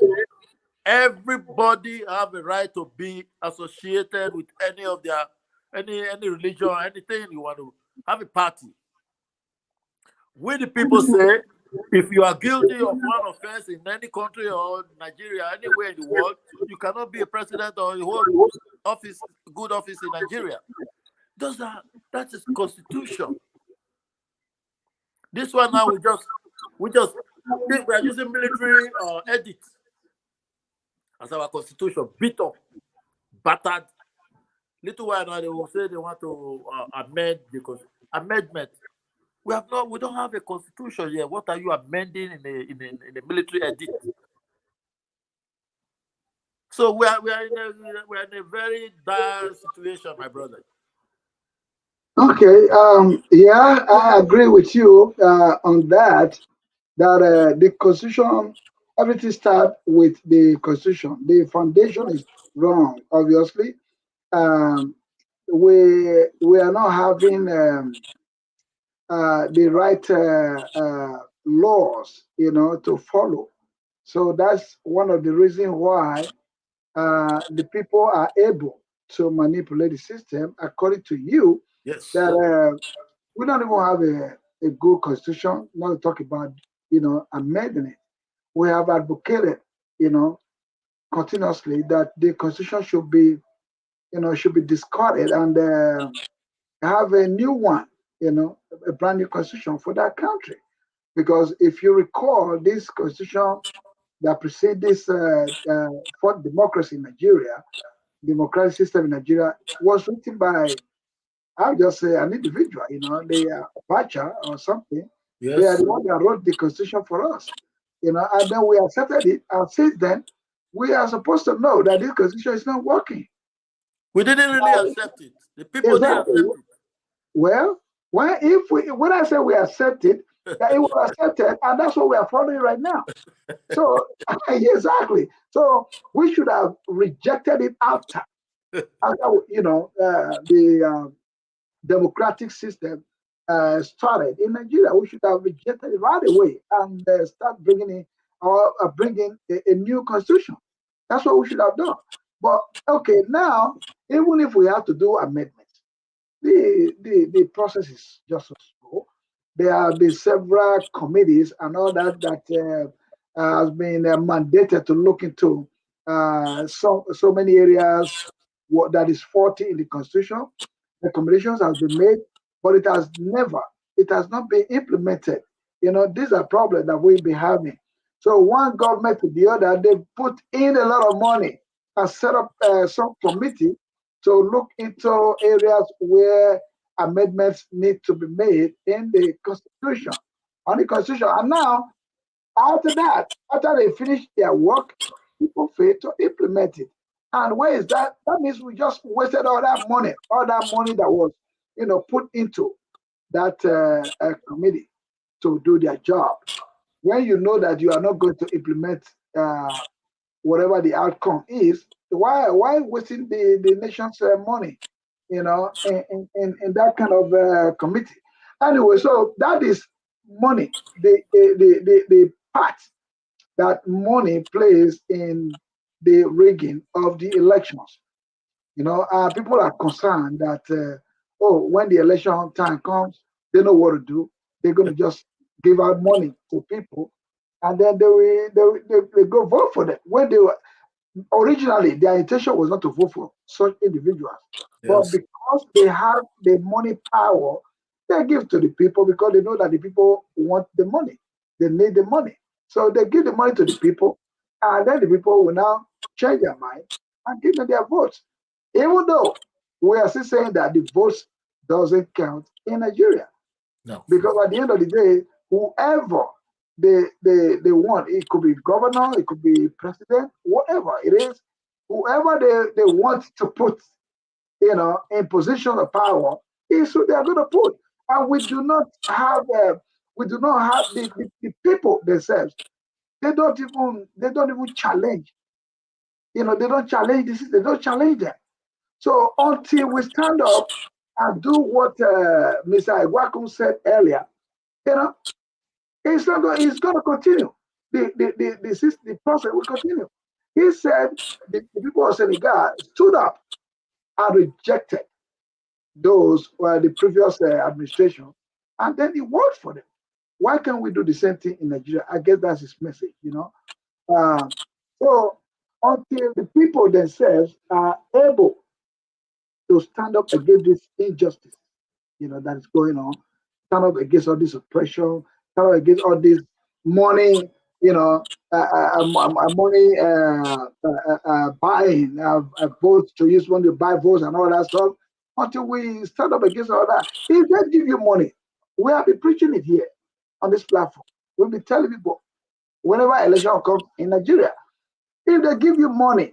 everybody have a right to be associated with any of their any religion or anything you want to have a party. We the people say, if you are guilty of one offense in any country or Nigeria, anywhere in the world, you cannot be a president or hold office, good office in Nigeria. That is constitution. This one now we are using military edit as our constitution, beat up, battered. Little while now they will say they want to amend the amendment. We don't have a constitution yet. What are you amending in a military edit? So we are in a very dire situation, my brother. Okay. Yeah, I agree with you on that. That the constitution, everything starts with the constitution. The foundation is wrong, obviously. Um, we are not having the right laws, to follow. So that's one of the reasons why the people are able to manipulate the system. According to you, Yes. that we don't even have a good constitution. Not to talk about amending it. We have advocated, you know, continuously that the constitution should be discarded and have a new one, a brand new constitution for that country. Because if you recall, this constitution that precedes this fourth democracy in Nigeria, democratic system in Nigeria, was written by, I'll just say, an individual, they are Abacha or something. They are Yes. the one that wrote the constitution for us, and then we accepted it. And since then, we are supposed to know that this constitution is not working. We didn't really accept it. The people didn't Exactly. accept Well, when I say we accept it, that it was accepted, and that's what we are following right now. So exactly. So we should have rejected it after the democratic system started in Nigeria. We should have rejected it right away and start bringing in or bringing a new constitution. That's what we should have done. But okay, now even if we have to do amendments, the process is just so slow. There have been several committees and all that has been mandated to look into so many areas that is faulty in the constitution. Recommendations has been made, but it has not been implemented. These are problems that we've been having. So one government to the other, they put in a lot of money and set up some committee to look into areas where amendments need to be made in the constitution, on the constitution. And now, after that, after they finish their work, people fail to implement it. And where is that? That means we just wasted all that money that was, put into that committee to do their job. When you know that you are not going to implement whatever the outcome is, why wasting the nation's money, in that kind of committee? Anyway, so that is money, the part that money plays in the rigging of the elections. People are concerned that, when the election time comes, they know what to do. They're going to just give out money to people, and then they go vote for them. When they were originally, their intention was not to vote for such individuals, it. but Yes. because they have the money power, they give to the people because they know that the people want the money. They need the money. So they give the money to the people, and then the people will now change their mind and give them their votes. Even though we are still saying that the votes doesn't count in Nigeria. No. Because at the end of the day, whoever they want, it could be governor, it could be president, whatever it is, whoever they want to put, in position of power is who they are going to put. And we do not have the people themselves. They don't even challenge. They don't challenge this. They don't challenge them. So until we stand up and do what Mr. Igwakum said earlier, you know, it's not going. It's going to continue. The process will continue. He said the people of Senegal stood up and rejected those were the previous administration, and then he worked for them. Why can't we do the same thing in Nigeria? I guess that's his message. Uh, so until the people themselves are able to stand up against this injustice, that is going on, stand up against all this oppression, stand up against all this money, money buying votes to use money to buy votes and all that stuff. Until we stand up against all that, if they give you money, we have been preaching it here on this platform. We'll be telling people whenever election comes in Nigeria, if they give you money,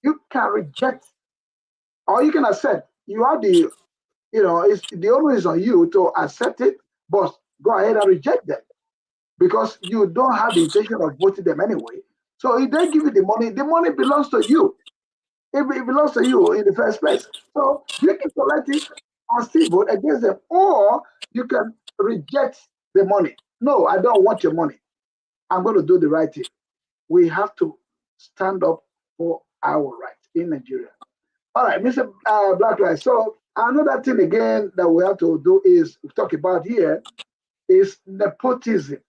you can reject or you can accept. You have the it's the only is on you to accept it, but go ahead and reject them because you don't have the intention of voting them anyway. So if they give you the money belongs to you. It belongs to you in the first place. So you can collect it and still vote against them, or you can reject the money. No, I don't want your money. I'm going to do the right thing. We have to stand up for our rights in Nigeria. All right, Mr. Blacklight. So another thing again that we have to do is talk about here is nepotism.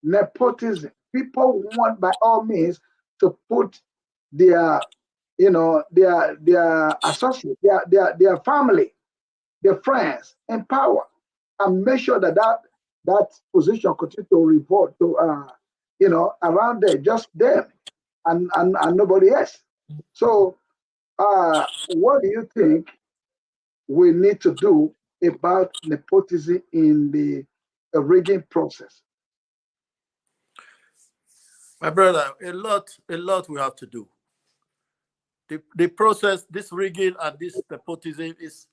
Nepotism. People want by all means to put their, their associate, their family, their friends in power, and make sure that position continue to report to, around there, just them and nobody else. So, what do you think we need to do about nepotism in the rigging process? My brother, a lot we have to do. The process, this rigging and this nepotism is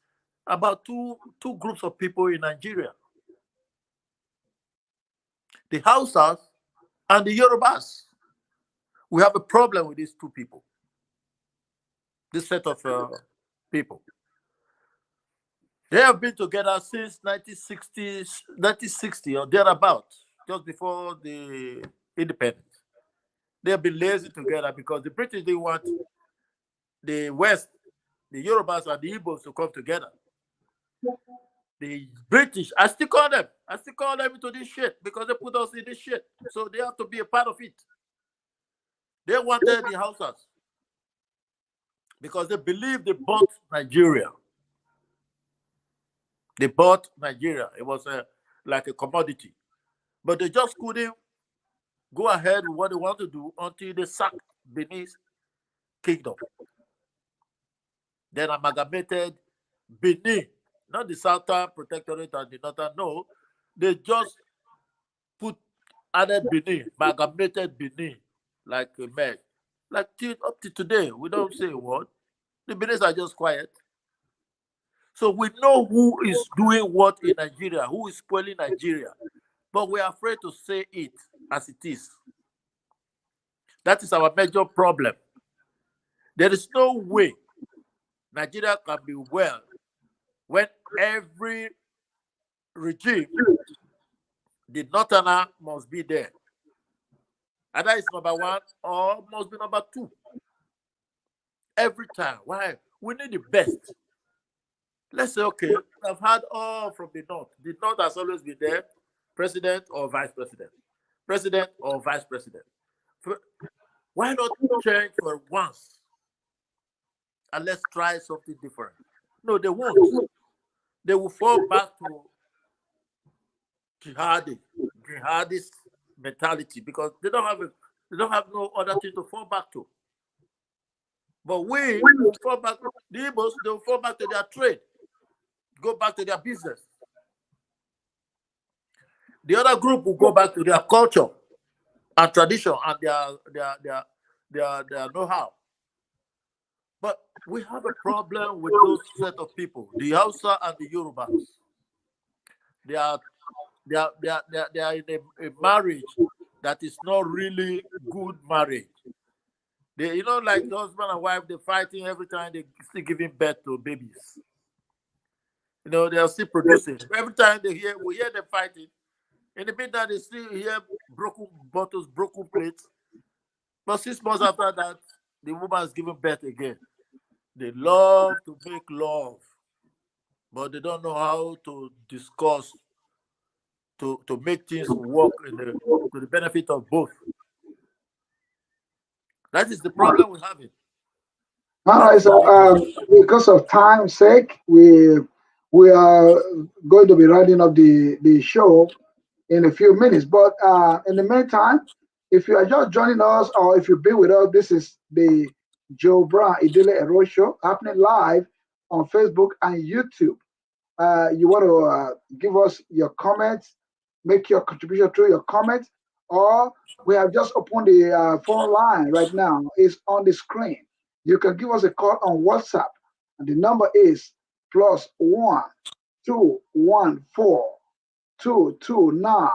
about two groups of people in Nigeria. The Hausas and the Yorubas. We have a problem with these two people. This set of people. They have been together since 1960 or thereabout, just before the independence. They have been lazy together because the British didn't want the West, the Yorubas and the Igbos to come together. The British, I still call them into this shit because they put us in this shit. So they have to be a part of it. They wanted the Hausas because they believed they bought Nigeria. They bought Nigeria. It was like a commodity. But they just couldn't go ahead with what they want to do until they sacked Benin's kingdom. Then amalgamated Benin, not the Southern Protectorate and the Northern, no. They just added Benin, amalgamated Benin, like a merge. Like up to today, we don't say a word. The Benis are just quiet. So we know who is doing what in Nigeria, who is spoiling Nigeria. But we are afraid to say it as it is. That is our major problem. There is no way Nigeria can be well when every regime, the northerner must be there. Either it's number one or must be number two. Every time. Why? We need the best. Let's say, okay, I've had all from the north. The north has always been there, president or vice president. President or vice president. Why not change for once? And let's try something different. No, they won't. They will fall back to jihadist mentality because they don't have no other thing to fall back to. But we will fall back. The Igbos, they will fall back to their trade, go back to their business. The other group will go back to their culture and tradition and their know-how. But we have a problem with those set of people, the Hausa and the Yorubas. They are in a marriage that is not really good marriage. They, like the husband and wife, they're fighting every time they still giving birth to babies. They are still producing. Every time we hear them fighting. In the midnight, they still hear broken bottles, broken plates. But 6 months after that, the woman is giving birth again. They love to make love, but they don't know how to discuss to make things work to the benefit of both. That is the problem we're having. All right, so because of time's sake, we are going to be writing up the show in a few minutes. But in the meantime, if you are just joining us or if you've been with us, this is the Joe Brown Idele-Ero show happening live on Facebook and YouTube. You want to give us your comments, make your contribution through your comments, or we have just opened the phone line right now. It's on the screen. You can give us a call on WhatsApp, and the number is +1 2 1 4 2 2 9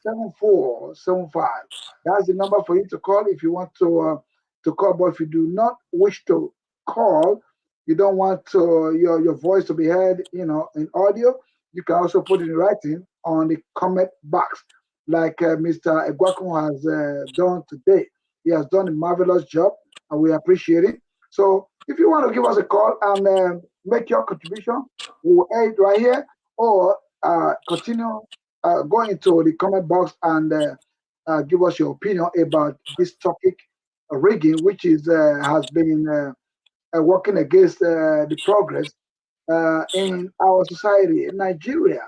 7475. That's the number for you to call if you want to call. But if you do not wish to call, you don't want your voice to be heard, in audio, you can also put it in writing on the comment box, like Mr. Egwakun has done today. He has done a marvelous job, and we appreciate it. So if you want to give us a call and make your contribution, we will air it right here, or continue going to the comment box and give us your opinion about this topic, rigging, which has been working against the progress in our society in Nigeria.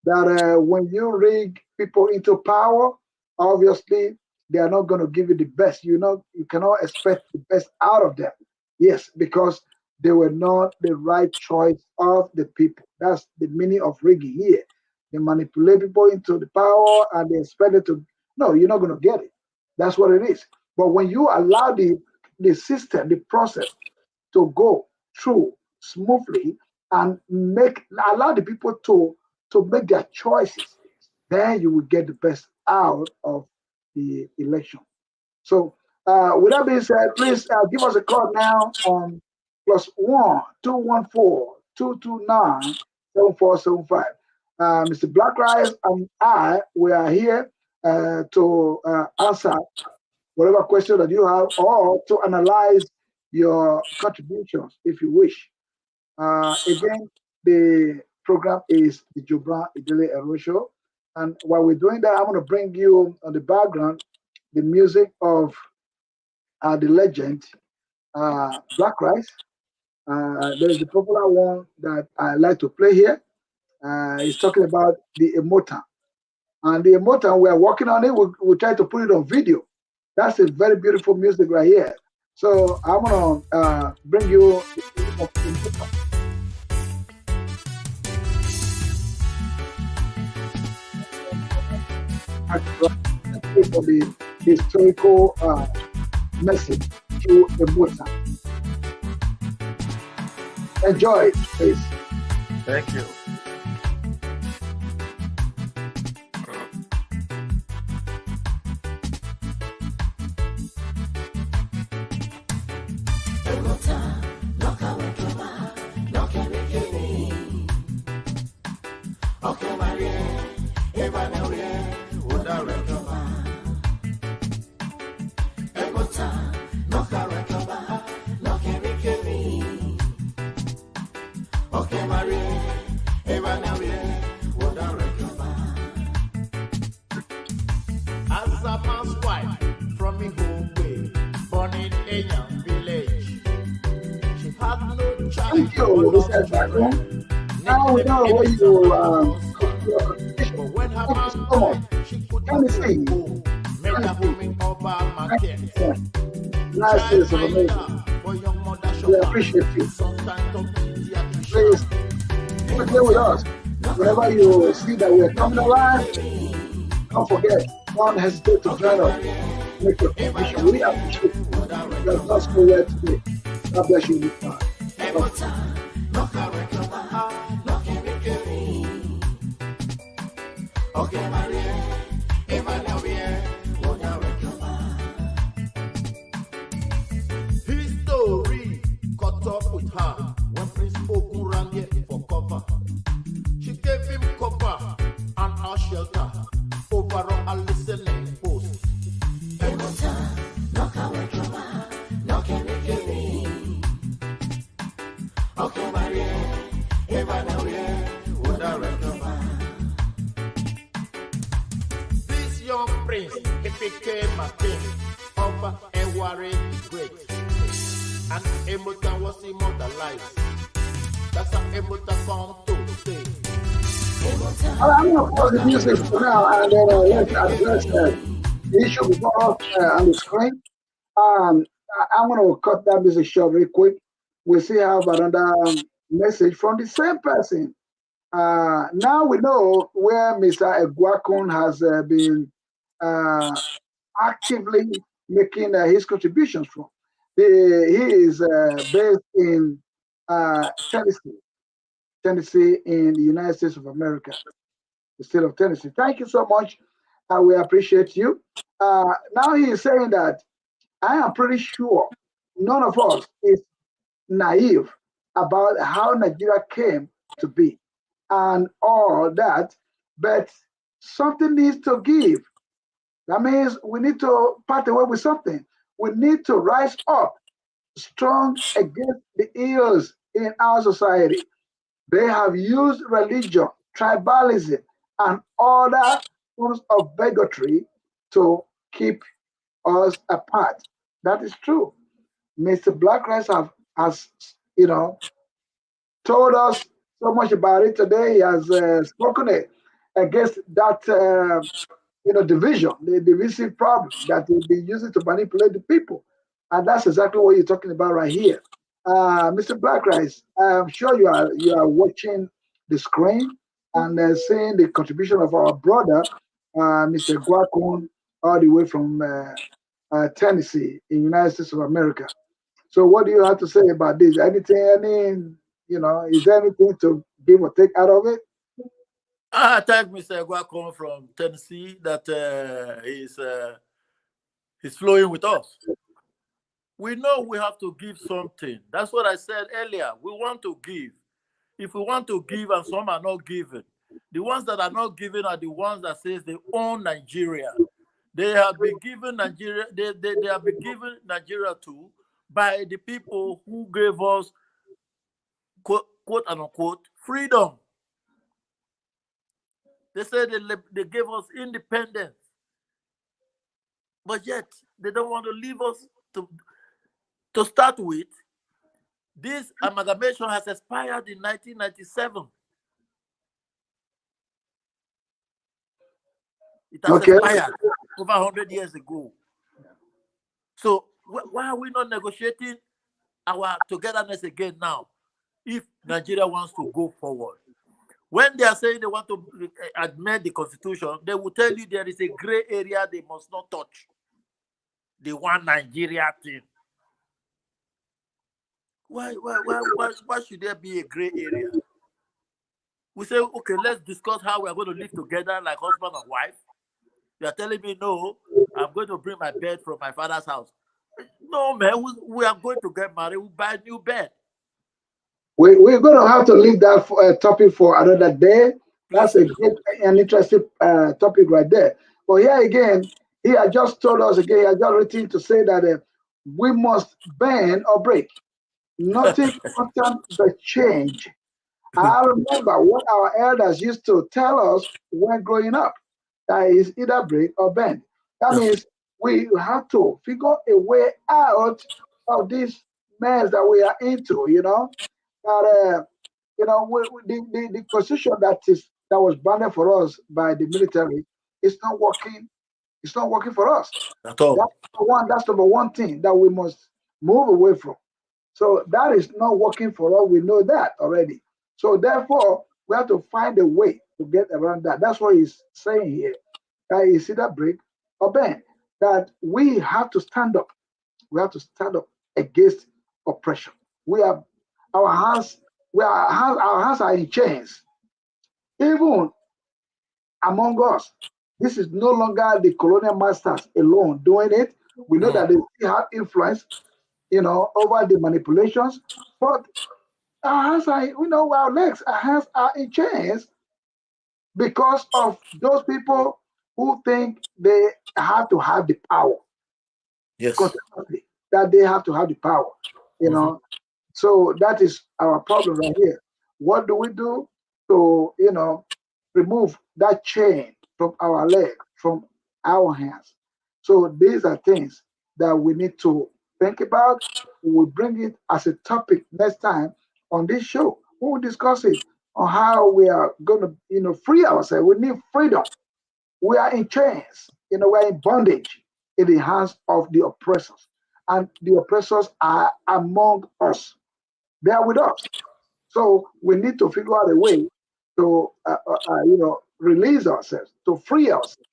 That when you rig people into power, obviously they are not going to give you the best. You cannot expect the best out of them. Yes, because they were not the right choice of the people. That's the meaning of rigging here. They manipulate people into the power and they expect it to. No, you're not going to get it. That's what it is. But when you allow the system, the process to go through smoothly and allow the people to make their choices, then you will get the best out of the election. So with that being said, please give us a call now on +1 2 1 4 2 2 9 7475. Mr. Blackrise and I, we are here to answer whatever question that you have, or to analyze your contributions if you wish. Again, the program is the Jobran Idele-Ero show. And while we're doing that, I'm going to bring you on the background the music of the legend, Black Rice. There's a popular one that I like to play here. He's talking about the emotan. And the emotan, we are working on it. We'll try to put it on video. That's a very beautiful music right here. So I'm going to bring you the music of the emotan. For the historical message through emotan. Enjoy it, please. Thank you. Thank you, Mr. Jackson. Now we know where you thank you so much. Let me see. Nice is amazing. We appreciate you. Please stay with us. Whenever you see that we're coming alive, don't forget, don't hesitate to join us. Make your contribution. We appreciate you. You're not nowhere today. God bless you. History caught up with her when Prince Ogun ran here for cover. She gave him cover and our shelter over a listening post. This young prince, he became a king of a warrior great. And Emotan was immortalized. That's how Emotan come to stay. I'm going to pause the music for now, and then let's address the issue before us on the screen. I'm going to cut that music short real quick. We still have another message from the same person. Now we know where Mr. Egwakun has been actively making his contributions from. He is based in Tennessee, Tennessee in the United States of America, the state of Tennessee. Thank you so much. We appreciate you. Now he is saying that I am pretty sure none of us is naive about how Nigeria came to be and all that, but something needs to give. That means we need to part away with something. We need to rise up strong against the ills in our society. They have used religion, tribalism, and other forms of bigotry to keep us apart. That is true. Mr. Black Rice has, you know, told us so much about it today. He has spoken against that, division, the divisive problem that they've been using to manipulate the people. And that's exactly what you're talking about right here. Mr. Black Rice, I'm sure you are watching the screen and seeing the contribution of our brother, Mr. Guakun, all the way from Tennessee in the United States of America. So what do you have to say about this? Is there anything to give or take out of it? I thank Mr. Guacon from Tennessee that he's flowing with us. We know we have to give something. That's what I said earlier. We want to give. If we want to give and some are not giving, the ones that are not giving are the ones that says they own Nigeria. They have been given Nigeria. They have been given Nigeria to by the people who gave us quote and unquote freedom. They said they gave us independence, but yet they don't want to leave us to start with. This amalgamation has expired in 1997. It has Okay. expired over 100 years ago. So why are we not negotiating our togetherness again now if Nigeria wants to go forward? When they are saying they want to amend the constitution, they will tell you there is a gray area they must not touch. The one Nigeria thing. Why should there be a gray area? We say, okay, let's discuss how we are going to live together like husband and wife. You are telling me, no, I'm going to bring my bed from my father's house. No, man, we are going to get married. We buy a new bed. We're going to have to leave that topic for another day. That's a great and interesting topic right there. But here again, he had just told us again, he had just written to say that we must bend or break. Nothing constant but change. I remember what our elders used to tell us when growing up. That is either break or bend. That means we have to figure a way out of this mess that we are into, That the constitution that was banned for us by the military is not working. It's not working for us. At all. That's number one thing that we must move away from. So that is not working for us. We know that already. So therefore, we have to find a way to get around that. That's what he's saying here. That is either break or bend. That we have to stand up. We have to stand up against oppression. We are our hands. Our hands are in chains. Even among us, this is no longer the colonial masters alone doing it. We know that they still have influence, over the manipulations. But our hands are, our legs, our hands are in chains because of those people who think they have to have the power. Yes. Constantly, that they have to have the power, So that is our problem right here. What do we do to, remove that chain from our leg, from our hands? So these are things that we need to think about. We will bring it as a topic next time on this show. We will discuss it on how we are going to, free ourselves. We need freedom. We are in chains, we're in bondage in the hands of the oppressors. And the oppressors are among us. They are with us. So we need to figure out a way to, release ourselves, to free ourselves.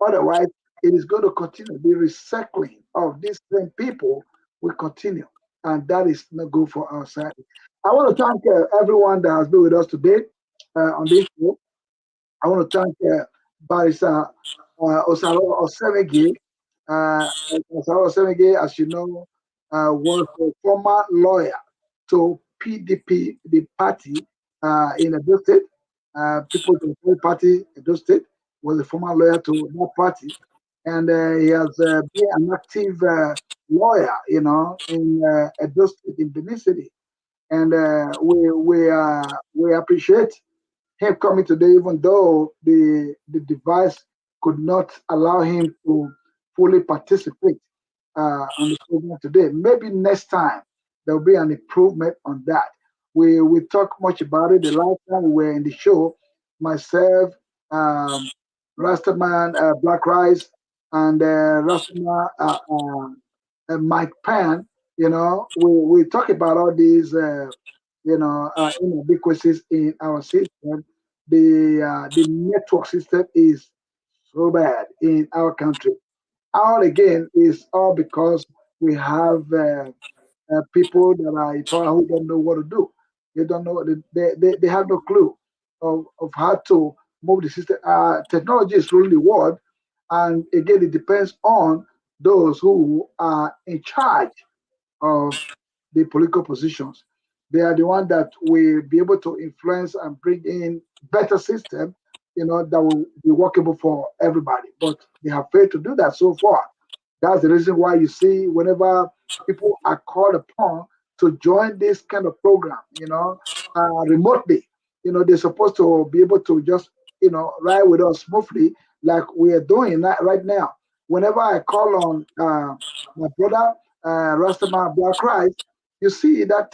Otherwise, it is going to continue. The recycling of these same people will continue. and that is not good for our society. I want to thank everyone that has been with us today on this show. I want to thank Barrister Osaro Osemwegie. Osaro Osemwegie, as you know, was a former lawyer to PDP, the party in Edo State. People's Democratic Party, Edo State, was a former lawyer to that party. And he has been an active lawyer, in Edo State, in Benin City. And we appreciate him coming today, even though the device could not allow him to fully participate on the program today. Maybe next time there will be an improvement on that. We talk much about it the last time we were in the show. Myself, Rastaman, Black Rice, and Rastaman, Mike Pan. We talk about all these inadequacies in our system. The network system is so bad in our country. All again is all because we have people that are in power who don't know what to do. They don't know. They have no clue of how to move the system. Technology is ruling the world, and again, it depends on those who are in charge of the political positions. They are the one that will be able to influence and bring in better system, that will be workable for everybody. But they have failed to do that so far. That's the reason why you see whenever people are called upon to join this kind of program, remotely, they're supposed to be able to just, ride with us smoothly like we are doing right now. Whenever I call on my brother, Rastaman Black Christ, you see that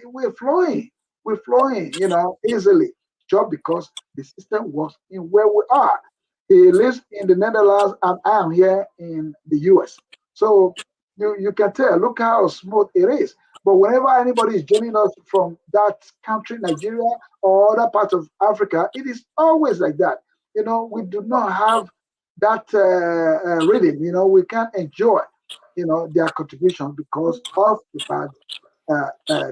we're flowing, easily, just because the system was in where we are. He lives in the Netherlands, and I am here in the US. So you can tell, look how smooth it is. But whenever anybody is joining us from that country, Nigeria, or other parts of Africa, it is always like that. We do not have that rhythm. We can't enjoy, their contribution because of the bad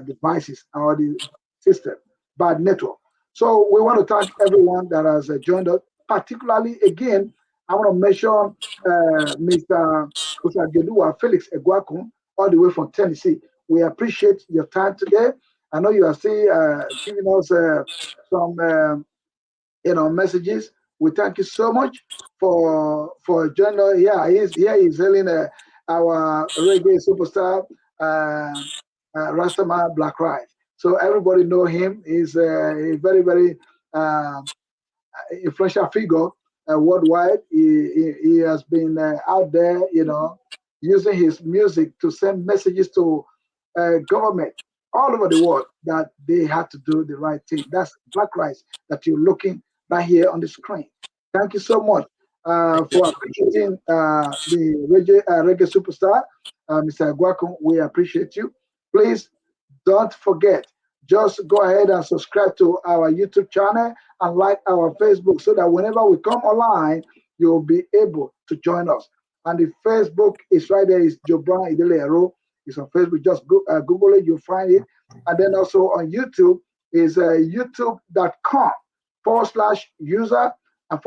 devices or the system, bad network. So we want to thank everyone that has joined us. Particularly, again, I want to mention Mr. Usageduwa Felix Egwakun, all the way from Tennessee. We appreciate your time today. I know you are still giving us some messages. We thank you so much for joining us. Yeah, he's hailing our reggae superstar, Rastaman Black Rice. So everybody know him. He's a very, very influential figure worldwide. He has been out there, using his music to send messages to government all over the world that they have to do the right thing. That's Black Rice that you're looking right here on the screen. Thank you so much for appreciating the reggae superstar, Mr. Guakum. We appreciate you. Please don't forget, just go ahead and subscribe to our YouTube channel and like our Facebook so that whenever we come online, you'll be able to join us. And the Facebook is right there, is Jobran Idele-Ero. It's on Facebook. Just Google it, you'll find it. And then also on YouTube is youtube.com/user and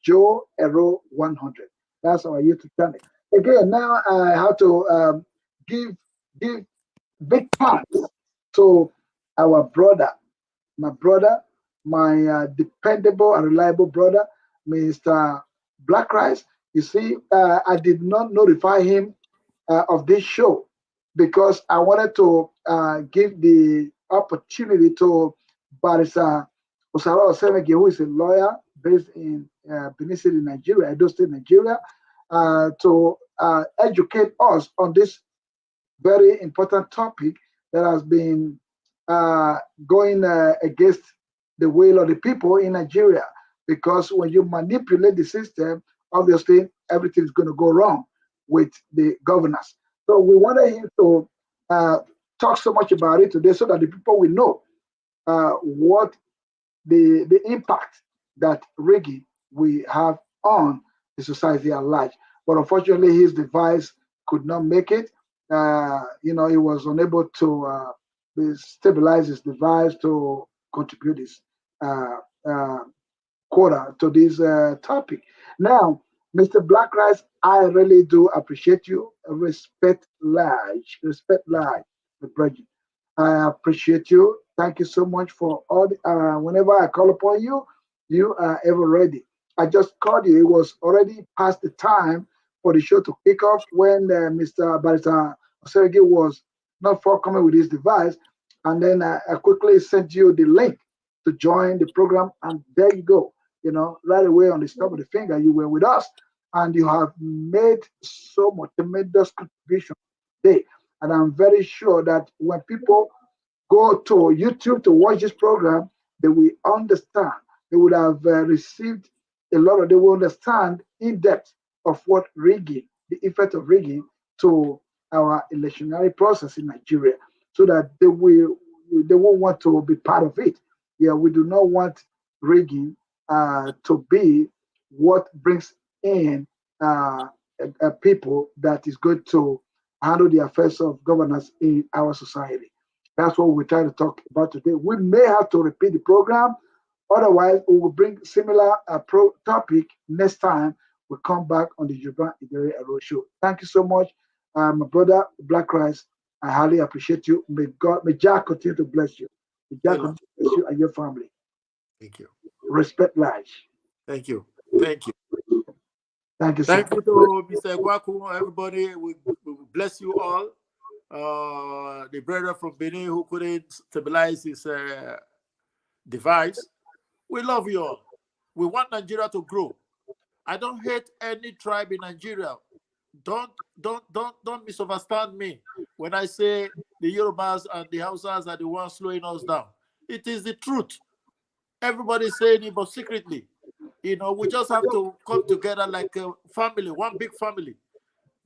/Joe Ero 100. That's our YouTube channel. Again, now I have to give big thanks to our brother, my dependable and reliable brother, Mr. Black Rice. You see, I did not notify him of this show because I wanted to give the opportunity to Barrister Osaro Osemwegie, who is a lawyer based in Benin City, Nigeria, Edo State, Nigeria, to educate us on this very important topic that has been going against the will of the people in Nigeria. Because when you manipulate the system, obviously everything is going to go wrong with the governors. So we wanted him to talk so much about it today so that the people will know what the impact that reggae we have on the society at large. But unfortunately, his device could not make it. he was unable to stabilize his device to contribute his quota to this topic. Now, Mr. Black Rice, I really do appreciate you. Respect large, the Bridget. I appreciate you. Thank you so much for all. Whenever I call upon you, you are ever ready. I just called you. It was already past the time for the show to kick off when Mr. Barrister Osaro was not forthcoming with his device, and then I quickly sent you the link to join the program, and there you go. Right away on the top of the finger, you were with us, and you have made so much tremendous contribution today. And I'm very sure that when people go to YouTube to watch this program, they will understand. They would have received they will understand in depth of what rigging, the effect of rigging to our electionary process in Nigeria, so that they won't want to be part of it. Yeah, we do not want rigging to be what brings in people that is going to handle the affairs of governance in our society. That's what we're trying to talk about today. We may have to repeat the program. Otherwise, we will bring similar topic next time we come back on the Idele-Ero show. Thank you so much, my brother Black Rice. I highly appreciate you. May Jah continue to bless you. May Jah continue to bless you and your family. Thank you. Respect life. Thank you. Thank you, Thank sir. you to Mr. Kwaku, everybody. We bless you all. The brother from Benin who couldn't stabilize his device. We love you all. We want Nigeria to grow. I don't hate any tribe in Nigeria. Don't misunderstand me when I say the Yorubas and the Hausas are the ones slowing us down. It is the truth. Everybody's saying it, but secretly, we just have to come together like a family, one big family.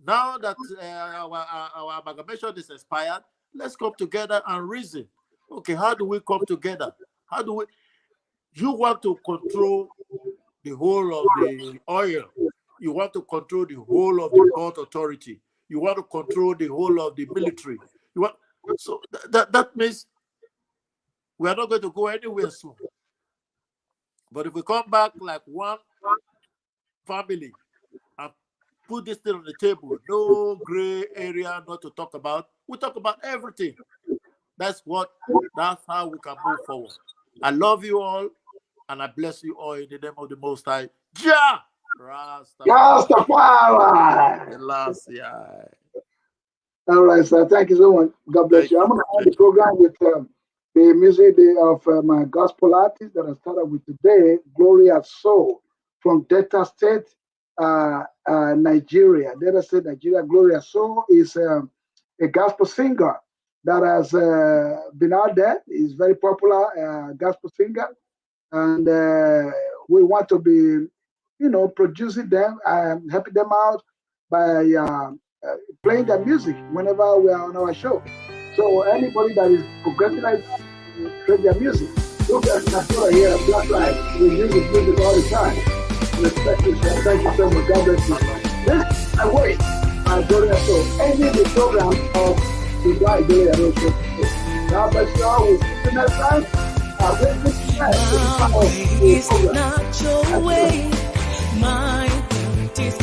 Now that our amalgamation is expired, let's come together and reason. Okay, how do we come together? You want to control the whole of the oil. You want to control the whole of the port authority. You want to control the whole of the military. So that means we are not going to go anywhere soon. But if we come back like one family and put this thing on the table, no gray area not to talk about, we talk about everything. That's how we can move forward. I love you all, and I bless you all in the name of the Most High. Jah Rastafari. All right, sir. Thank you so much. God bless you. I'm going to end the program with the music of my gospel artist that I started with today, Gloria Soul, from Delta State, Nigeria. Delta State, Nigeria. Gloria Soul is a gospel singer that has been out there. He's very popular gospel singer. And we want to be, producing them, helping them out by playing their music whenever we are on our show. So anybody that is progressing, play their music. Look at Natura here, Black Light. We use his music all the time. Respect you, sir. Thank you so much. God bless you. This I wait. I go there. So ending the program of the Idele-Ero show. God bless you all. We'll see you next time. My way is not your way. My point is